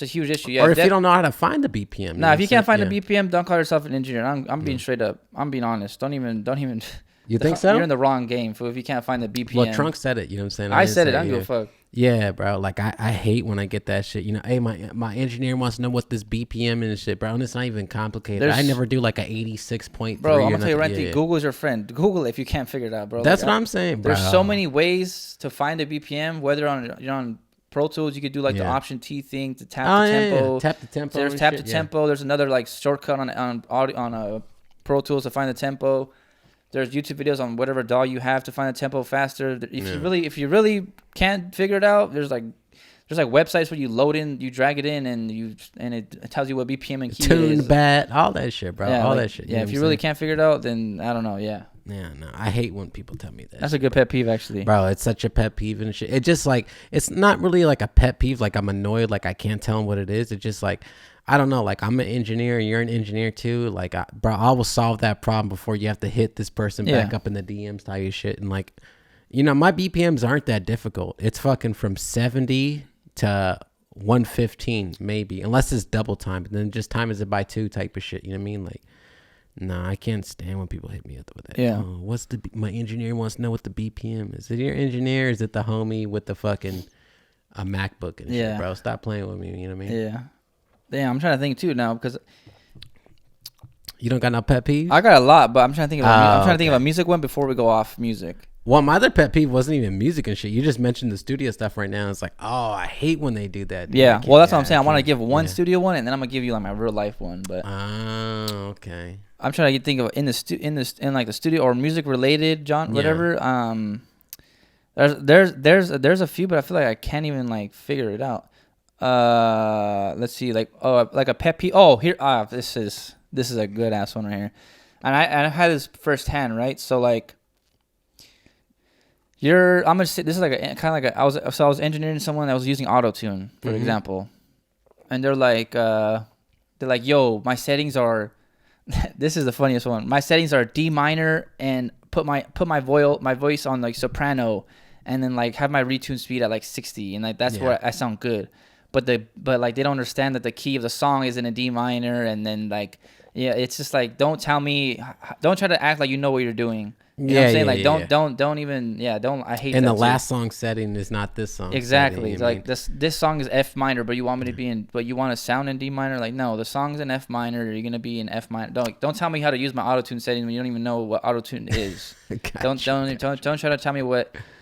a huge issue. Yeah, or if you don't know how to find the BPM. Nah, if you can't find the BPM, don't call yourself an engineer. I'm being straight up. I'm being honest. Don't even. You think so? You're in the wrong game. So if you can't find the BPM. Well, Trunk said it. You know what I'm saying? I said it. I don't give a fuck. Yeah, bro. Like I hate when I get that shit. You know, hey, my engineer wants to know what this BPM is and shit, bro. And it's not even complicated. I never do like a 86.3. Bro, I'm gonna tell you right now. Google's your friend. Google it if you can't figure it out, bro. That's what I'm saying, bro. There's so many ways to find a BPM. Whether you're on Pro Tools, you could do like the Option T thing to tap the tempo. Yeah. Tap the tempo. There's tap the tempo. There's another like shortcut on Pro Tools to find the tempo. There's YouTube videos on whatever DAW you have to find the tempo faster. If you really can't figure it out, there's like websites where you load in, you drag it in, and it tells you what BPM and key it is. Tune bat, all that shit, bro. Yeah, all that shit. Yeah, if you really can't figure it out, then I don't know. Yeah. Yeah, no, I hate when people tell me that. That's a good pet peeve, actually. Bro, it's such a pet peeve and shit. It just like, it's not really like a pet peeve. Like I'm annoyed, like I can't tell them what it is. It's just like, I don't know. Like I'm an engineer and you're an engineer too. Like, bro, I will solve that problem before you have to hit this person back up in the DMs, tell you shit. And like, you know, my BPMs aren't that difficult. It's fucking from 70 to 115 maybe, unless it's double time. And then just time is it by 2 type of shit. You know what I mean? Like, Nah, I can't stand when people hit me up with that. Yeah. Oh, my engineer wants to know what the BPM is. Is it your engineer? Or is it the homie with the fucking a MacBook and shit, bro? Stop playing with me. You know what I mean? Yeah. Damn, I'm trying to think too now because you don't got no pet peeve. I got a lot, but I'm trying to think about. I'm trying to think of a music one before we go off music. Well, my other pet peeve wasn't even music and shit. You just mentioned the studio stuff right now. It's like, oh, I hate when they do that. Dude. Yeah, well, that's what I'm saying. I want to give one studio one, and then I'm gonna give you like my real life one. But okay. I'm trying to think of in like the studio or music related, whatever. There's a few, but I feel like I can't even like figure it out. Let's see, like like a pet peeve. Oh, here, this is a good ass one right here, and I had this firsthand, right? So like. I'm gonna say this is like a kind of like I was engineering someone that was using auto-tune, for example, and they're like yo, my settings are this is the funniest one. My settings are D minor and put my voice on like soprano, and then like have my retune speed at like 60, and like that's where I sound good. But like they don't understand that the key of the song is in a D minor, and then like it's just like don't try to act like you know what you're doing. You know what I'm saying? Like, don't even, I hate that. And the last song setting is not this song. Exactly. It's like this song is F minor, but you want me to be but you want to sound in D minor? Like, no, the song's in F minor. You're going to be in F minor. Don't tell me how to use my auto-tune setting when you don't even know what auto-tune is. Don't try to tell me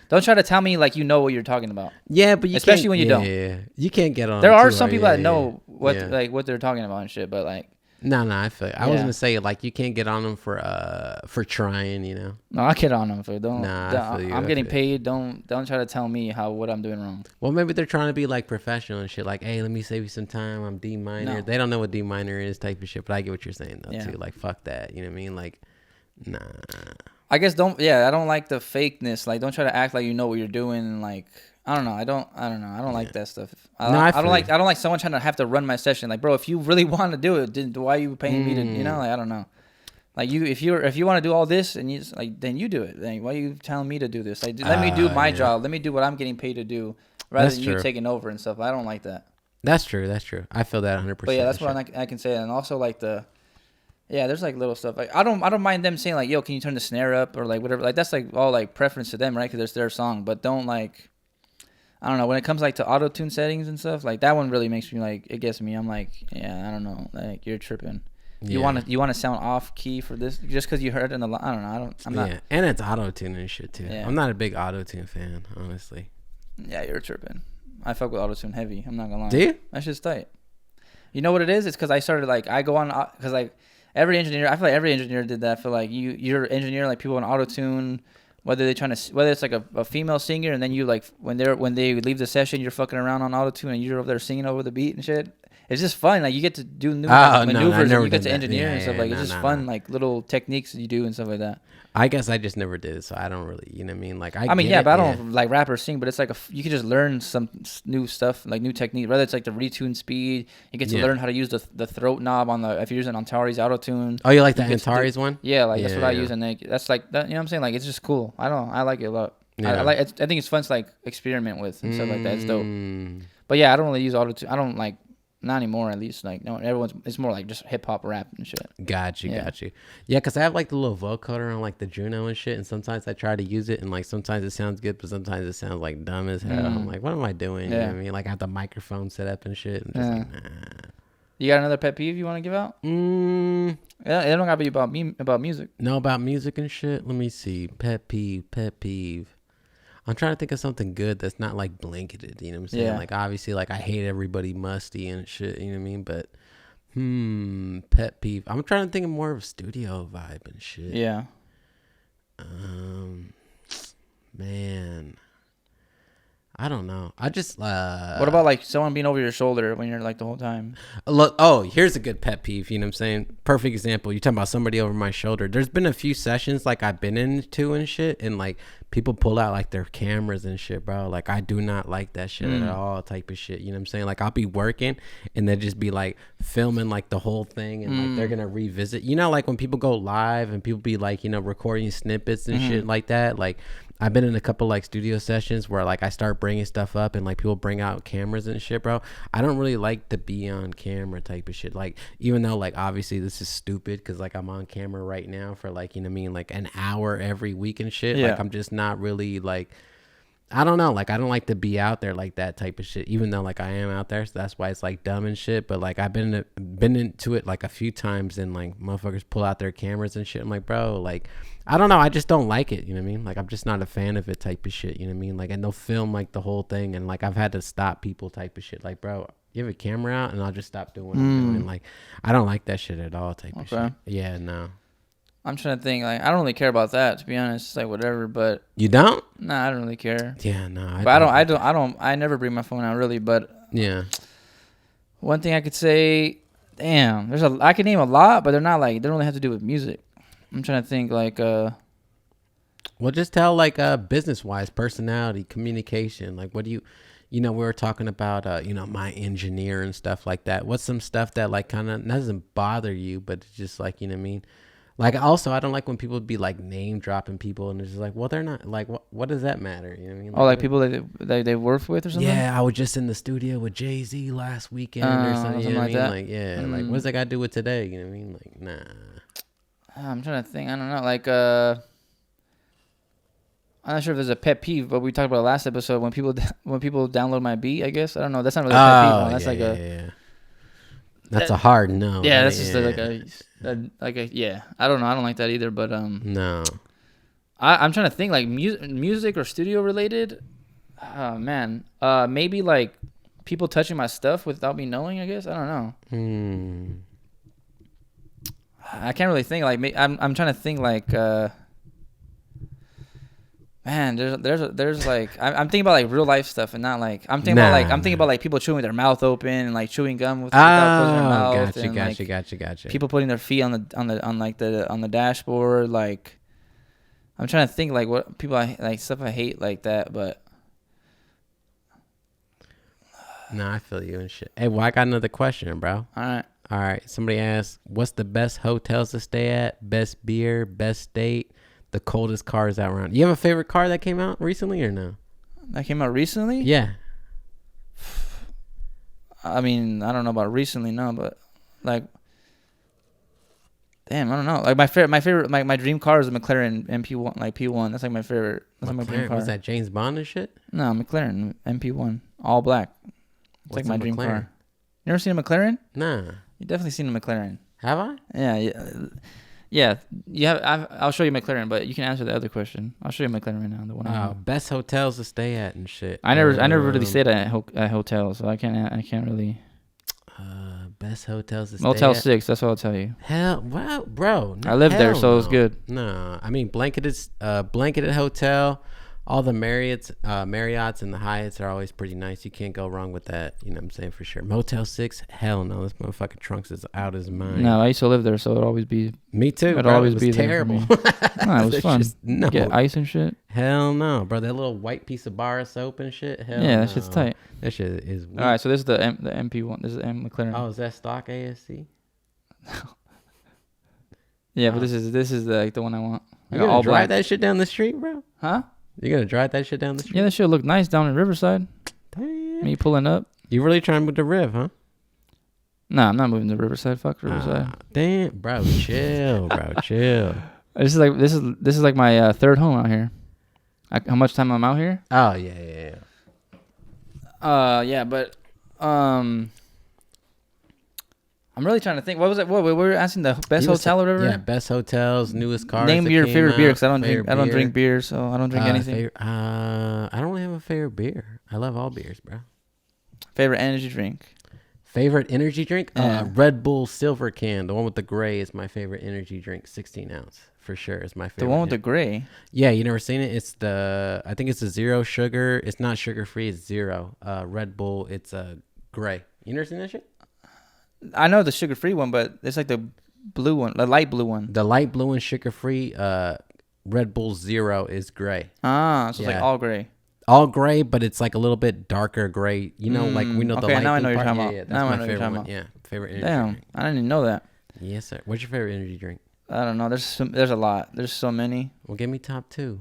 don't try to tell me like you know what you're talking about. Yeah, but especially when you don't. Yeah. You can't get on. There are some people that know what they're talking about and shit, but like. No, I feel. I was gonna say like you can't get on them for trying, you know. No, I get on them for don't. I feel you. I'm getting paid. Don't try to tell me what I'm doing wrong. Well, maybe they're trying to be like professional and shit. Like, hey, let me save you some time. I'm D minor. No. They don't know what D minor is, type of shit. But I get what you're saying though too. Like, fuck that. You know what I mean? Like, nah. I guess don't. Yeah, I don't like the fakeness. Like, don't try to act like you know what you're doing. And like, I don't know. I don't like that stuff. I don't like someone trying to have to run my session. Like, bro, if you really want to do it, why are you paying me to? You know, like I don't know. Like if you want to do all this and you just, like then you do it. Then why are you telling me to do this? Like let me do my job. Let me do what I'm getting paid to do, rather than you taking over and stuff. I don't like that. That's true. I feel that 100%. But yeah, that's what I can say. And also like there's like little stuff. Like I don't mind them saying like, yo, can you turn the snare up or like whatever. Like that's like all like preference to them, right? Because it's their song. But don't like. I don't know, when it comes like to auto-tune settings and stuff, like that one really makes me like, it gets me. I'm like, I don't know, like you're tripping. You want to sound off key for this just because you heard it in the I don't know. I'm not. Yeah, and it's auto-tune and shit too. Yeah. I'm not a big auto-tune fan, honestly. Yeah, you're tripping. I fuck with auto-tune heavy. I'm not gonna lie. Do you? That shit's tight. You know what it is? It's because I started like I go on because like every engineer. I feel like every engineer did that. I feel like you're an engineer, like people on auto-tune. Whether it's like a female singer and then you like when they leave the session you're fucking around on auto-tune and you're over there singing over the beat and shit. It's just fun. Like you get to do new maneuvers and you get to engineer and stuff. Like it's just fun, like little techniques you do and stuff like that. I guess I just never did, so I don't really, you know what I mean? Like but I don't like rap or sing, but it's like you can just learn some new stuff, like new technique. Whether it's like the retune speed, you get to learn how to use the throat knob if you're using Antares Auto-Tune. Oh, you like the Antares one? Yeah, like that's what I use, and that's like that. You know what I'm saying? Like it's just cool. I like it a lot. Yeah. I think it's fun to like experiment with and stuff like that. It's dope. But yeah, I don't really use Auto-Tune. I don't like. Not anymore, at least. Like, no, it's more like just hip hop rap and shit. Got you. Yeah, because I have like the little vocoder on like the Juno and shit, and sometimes I try to use it, and like sometimes it sounds good, but sometimes it sounds like dumb as hell. I'm like, what am I doing? You know what I mean? Like, I have the microphone set up and shit. And just like, nah. You got another pet peeve you want to give out? Yeah, it don't gotta be about music. No, about music and shit. Let me see. Pet peeve. I'm trying to think of something good that's not like blanketed, you know what I'm saying? Yeah. Like obviously like I hate everybody musty and shit, you know what I mean? But pet peeve. I'm trying to think of more of a studio vibe and shit. Yeah. Man. I don't know. I just what about like someone being over your shoulder when you're like the whole time? Look, here's a good pet peeve, you know what I'm saying? Perfect example. You're talking about somebody over my shoulder. There's been a few sessions like I've been into and shit, and like people pull out like their cameras and shit, bro. Like I do not like that shit at all, type of shit. You know what I'm saying? Like I'll be working and they just be like filming like the whole thing and like they're gonna revisit. You know, like when people go live and people be like, you know, recording snippets and shit like that. Like I've been in a couple like studio sessions where like I start bringing stuff up and like people bring out cameras and shit, bro. I don't really like the be on camera type of shit. Like even though like obviously this is stupid because like I'm on camera right now for like, you know what I mean, like an hour every week and shit. Yeah. Like I'm just not really like, I don't know, like I don't like to be out there like that type of shit, even though like I am out there, so that's why it's like dumb and shit. But like I've been into it like a few times and like motherfuckers pull out their cameras and shit. I'm like, bro, like I don't know, I just don't like it, you know what I mean? Like I'm just not a fan of it type of shit, you know what I mean? Like, and they'll film like the whole thing and like I've had to stop people type of shit. Like, bro, you have a camera out and I'll just stop doing what I'm doing. Like I don't like that shit at all type of shit. Yeah, no. I'm trying to think. Like, I don't really care about that, to be honest. It's like whatever, but you don't? Nah, I don't really care. Yeah, no. But I never bring my phone out really. But yeah, one thing I could say, damn, I can name a lot, but they're not like, they don't really have to do with music. I'm trying to think like, well, just tell like business wise, personality, communication. Like, what do you know, we were talking about, you know, my engineer and stuff like that. What's some stuff that like kind of doesn't bother you, but it's just like, you know what I mean? Like, also, I don't like when people be like name dropping people and it's just like, well, they're not like, what does that matter? You know what I mean? Like people that they work with or something? Yeah, I was just in the studio with Jay-Z last weekend or something. You know what I mean? that. Like, yeah, like, what's that got to do with today? You know what I mean? Like, nah. I'm trying to think. I don't know. Like, I'm not sure if there's a pet peeve, but we talked about last episode when people download my beat. I guess I don't know. That's not really a pet peeve. No. That's yeah. That's a hard no. Yeah, that's just like a yeah. I don't know. I don't like that either. But no. I'm trying to think like music or studio related. Oh man, maybe like people touching my stuff without me knowing. I guess I don't know. I can't really think. Like I'm trying to think like. Man, there's like I'm thinking about like real life stuff and not like I'm thinking about like people chewing with their mouth open and like chewing gum without closing their mouth. Gotcha. People putting their feet on the dashboard. Like I'm trying to think like what people like stuff I hate like that, but no, I feel you and shit. Hey, well, I got another question, bro. All right. Somebody asked, what's the best hotels to stay at? Best beer, best state, the coldest cars out around. You have a favorite car that came out recently or no? That came out recently? Yeah. I mean, I don't know about recently, no, but like, damn, I don't know. Like my dream car is a McLaren MP1, like P1. That's like my favorite. That's like my dream car. Was that James Bond and shit? No, McLaren MP1, all black. It's like my dream car. You ever seen a McLaren? Nah. You definitely seen a McLaren. Have I? Yeah. You have. I'll show you McLaren, but you can answer the other question. I'll show you McLaren right now. The one. Best hotels to stay at and shit. I never really stayed at hotels, so I can't really. Best hotels to stay Motel at? 6. That's what I'll tell you. Hell, well, bro. I lived there, so it was good. No, I mean blanketed hotel. All the Marriotts and the Hyatts are always pretty nice. You can't go wrong with that. You know what I'm saying, for sure. Motel 6, hell no. This motherfucking trunks is out of his mind. No, I used to live there, so it'd always be. Me too. It'd bro. always it was be terrible. There for me. No, it was fun. No. Get ice and shit. Hell no, bro. That little white piece of bar soap and shit. Hell yeah, no. that shit's tight. That shit is weak. All right, so this is the MP1. This is the McLaren. Oh, is that stock ASC? Yeah, but this is the one I want. You gonna drive that shit down the street, bro? Huh? You gonna drive that shit down the street? Yeah, that shit look nice down in Riverside. Damn. Me pulling up. You really trying to move to Riv, huh? Nah, I'm not moving to Riverside. Fuck Riverside. Damn, bro, chill, bro, chill. This is like my third home out here. How much time I'm out here? Oh yeah. Yeah, but I'm really trying to think. What was it? What we were asking, the best hotel or whatever? Yeah, best hotels, newest cars. Name your favorite beer, because I don't drink beer, so I don't drink anything. I don't really have a favorite beer. I love all beers, bro. Favorite energy drink? Favorite energy drink? Red Bull Silver Can, the one with the gray, is my favorite energy drink. 16 ounce for sure is my favorite. The one with the gray? Yeah, you never seen it? I think it's a zero sugar. It's not sugar free. It's zero. Red Bull. It's a gray. You never seen that shit? I know the sugar-free one, but it's like the blue one, the light blue one. The light blue and sugar-free Red Bull Zero is gray. So it's like all gray. All gray, but it's like a little bit darker gray. You know, like we know the light now I know blue you're part. talking about. Yeah, that's now I my know you're favorite talking one. about. Yeah, favorite energy Damn, drink. I didn't even know that. Yes, sir. What's your favorite energy drink? I don't know. There's a lot. There's so many. Well, give me top 2.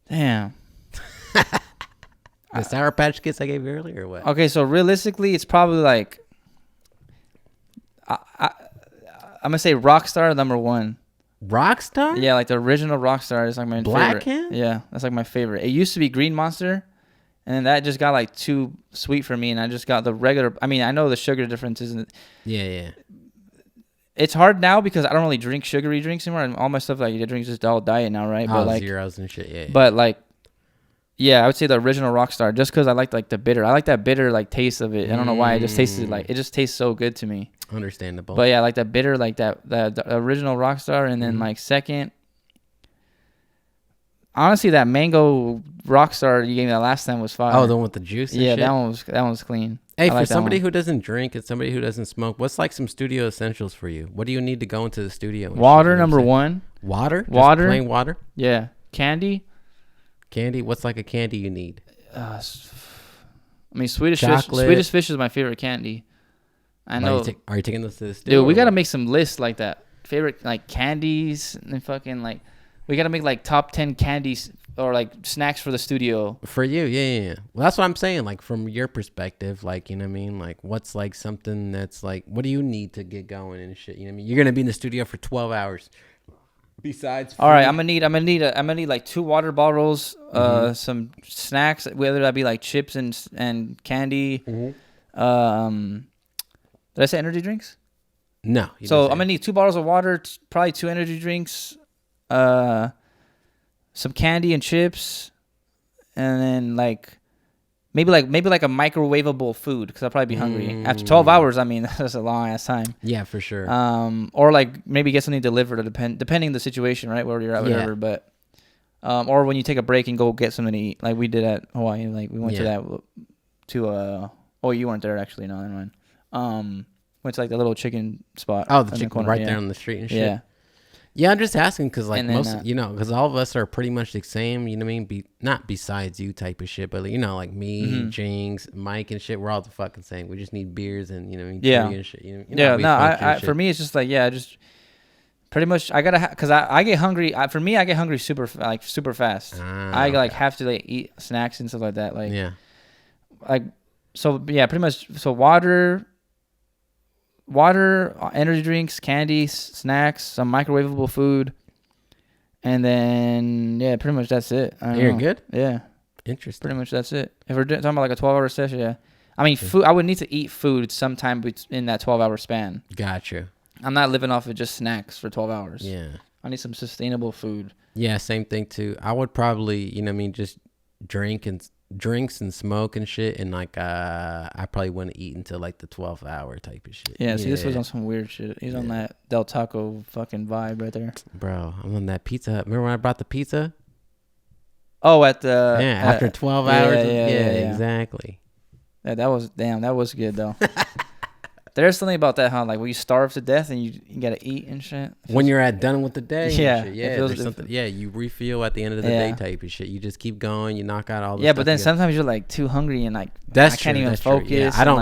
Damn. The Sour Patch Kids I gave you earlier, or what? Okay, so realistically, it's probably like I'm gonna say Rockstar #1. Rockstar? Yeah, like the original Rockstar is like my Black favorite. can? Yeah, that's like my favorite. It used to be Green Monster, and then that just got like too sweet for me, and I just got the regular. I mean, I know the sugar difference isn't. Yeah. It's hard now because I don't really drink sugary drinks anymore, and all my stuff like I drink just all diet now, right? But like zeros and shit. Yeah. But like. Yeah, I would say the original Rockstar, just because I like the bitter. I like that bitter like taste of it. I don't know why. It just tastes so good to me. Understandable. But yeah, I like that bitter, like that the original Rockstar, and then like second. Honestly, that mango Rockstar you gave me that last time was fire. Oh, the one with the juice. And yeah, shit? that one was clean. Hey, for somebody who doesn't drink and somebody who doesn't smoke, what's like some studio essentials for you? What do you need to go into the studio? Water, #1. Water. Just Water. plain water. Yeah. Candy. Candy. What's like a candy you need? I mean, Swedish Chocolate. fish. Swedish fish is my favorite candy. I know. Are you taking this to the studio? Dude, we gotta make some lists like that. Favorite like candies and fucking like, we gotta make like top 10 candies or like snacks for the studio. For you, yeah. Well, that's what I'm saying. Like from your perspective, like you know what I mean. Like what's like something that's like, what do you need to get going and shit? You know what I mean. You're gonna be in the studio for 12 hours. Besides food. All right, I'm gonna need like 2 water bottles, some snacks, whether that be like chips and candy. Did I say energy drinks? No. So I'm gonna need 2 bottles of water, probably 2 energy drinks, some candy and chips, and then maybe like a microwavable food because I'll probably be hungry after 12 hours. I mean, that's a long ass time. Yeah, for sure. Or like maybe get something delivered, depending the situation, right, where you're at, whatever. But or when you take a break and go get something to eat, like we did at Hawaii. Like we went oh, you weren't there actually. No, never mind. Went to like the little chicken spot. Oh, the chicken right there on the street and shit. Yeah. Yeah, I'm just asking because like then, most, because all of us are pretty much the same. You know what I mean? Not besides you type of shit, but like me, Jinx, Mike, and shit. We're all the fucking same. We just need beers and and shit. I for me it's just like just pretty much I gotta because I get hungry. For me, I get hungry super fast. I have to like eat snacks and stuff like that. Pretty much. So water, energy drinks, candy, snacks, some microwavable food, and then pretty much that's it. You're good? Yeah. Interesting. Pretty much that's it. If we're talking about like a 12-hour session, yeah. I mean, food. I would need to eat food sometime in that 12-hour span. Gotcha. I'm not living off of just snacks for 12 hours. Yeah. I need some sustainable food. Yeah, same thing too. I would probably, just drinks and smoke and shit, and like I probably wouldn't eat until like the 12-hour type of shit. Yeah, see, this was on some weird shit. He's on that Del Taco fucking vibe right there. Bro, I'm on that Pizza Hut. Remember when I brought the pizza? Oh, at the after 12 hours. Yeah, exactly. Yeah, that was good though. There's something about that, huh? Like when you starve to death and you gotta eat and shit. When you're done with the day. Yeah. And shit. There's something. Yeah, you refuel at the end of the day type of shit. You just keep going. You knock out all the stuff. Yeah, but then sometimes you're like too hungry and like I can't even focus. Yeah, I don't.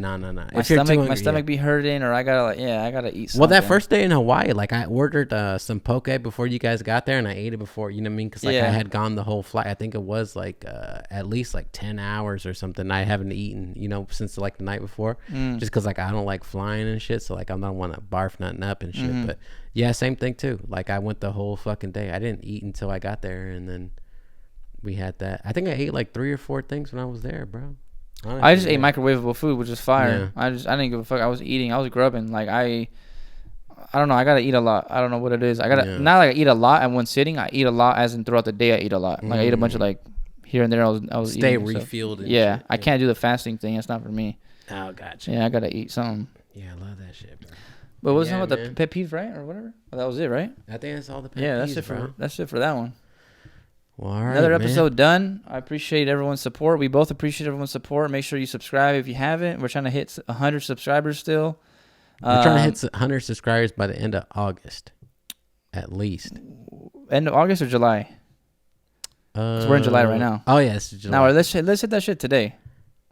No. My My stomach be hurting, or I gotta eat something. Well, that first day in Hawaii, like I ordered some poke before you guys got there, and I ate it before. You know what I mean? Because I had gone the whole flight. I think it was like at least like 10 hours or something. I haven't eaten, since like the night before, just because like I don't like flying and shit. So like I don't want to barf nothing up and shit. But yeah, same thing too. Like I went the whole fucking day. I didn't eat until I got there, and then we had that. I think I ate like 3 or 4 things when I was there, bro. Honestly, I just ate microwavable food, which is fire. Yeah. I didn't give a fuck. I was grubbing. Like I don't know. I gotta eat a lot. I don't know what it is. I gotta not like I eat a lot at one sitting. I eat a lot, as in throughout the day. I eat a lot. Like I ate a bunch of like here and there. I was stay eating, refueled. So. And shit. I can't do the fasting thing. It's not for me. Oh, gotcha. Yeah, I gotta eat something. Yeah, I love that shit, bro. But what's about the pet peeve, right, or whatever? Oh, that was it, right? I think that's all the pet peeves, that's it for that one. Well, all right, another episode done. I appreciate everyone's support. We both appreciate everyone's support. Make sure you subscribe if you haven't. We're trying to hit 100 subscribers still. We're trying to hit 100 subscribers by the end of August. At least. End of August or July? 'Cause we're in July right now. Oh yeah, it's July. Now let's hit that shit today.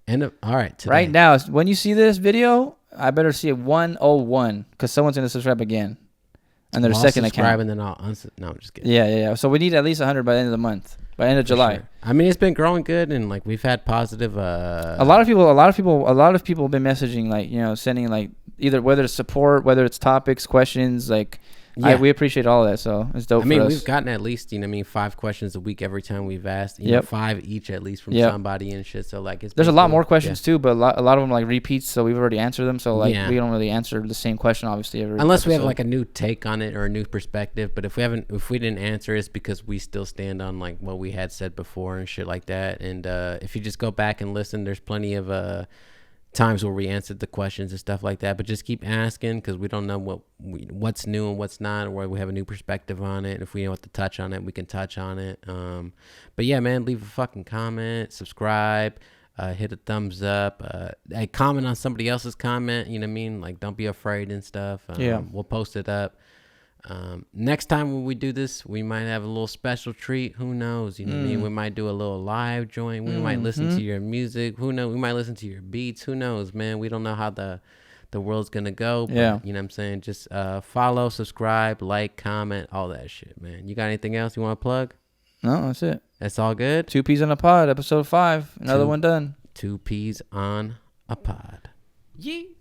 All right, today. Right now, when you see this video, I better see a 101 because someone's gonna subscribe again, and their second account. And then I'll no, I'm just kidding. Yeah. So we need at least 100 by the end of the month, by the end of July. Sure. I mean, it's been growing good, and like we've had positive. A lot of people have been messaging, like, you know, sending like either whether it's support, whether it's topics, questions, like. Yeah. We appreciate all that, so it's dope. I mean, for us. We've gotten at least 5 questions a week every time we've asked. You know, 5 each at least from somebody and shit. So like, there's a lot more questions too, but a lot of them like repeats. So we've already answered them. So like, we don't really answer the same question obviously every. Unless we have like a new take on it or a new perspective. But if we didn't answer, it's because we still stand on like what we had said before and shit like that. And if you just go back and listen, there's plenty of times where we answered the questions and stuff like that, but just keep asking because we don't know what's new and what's not, or we have a new perspective on it. If we know what to touch on it, we can touch on it. But yeah, man, leave a fucking comment, subscribe, hit a thumbs up, comment on somebody else's comment. You know what I mean? Like, don't be afraid and stuff. We'll post it up. Next time when we do this, we might have a little special treat. Who knows? You know what I mean? We might do a little live joint. We might listen to your music. Who knows? We might listen to your beats. Who knows, man? We don't know how the world's gonna go. But, you know what I'm saying? Just follow, subscribe, like, comment, all that shit, man. You got anything else you want to plug? No, that's it. That's all good. 2 Peas on a Pod, episode 5. Another one done. 2 Peas on a Pod. Yee.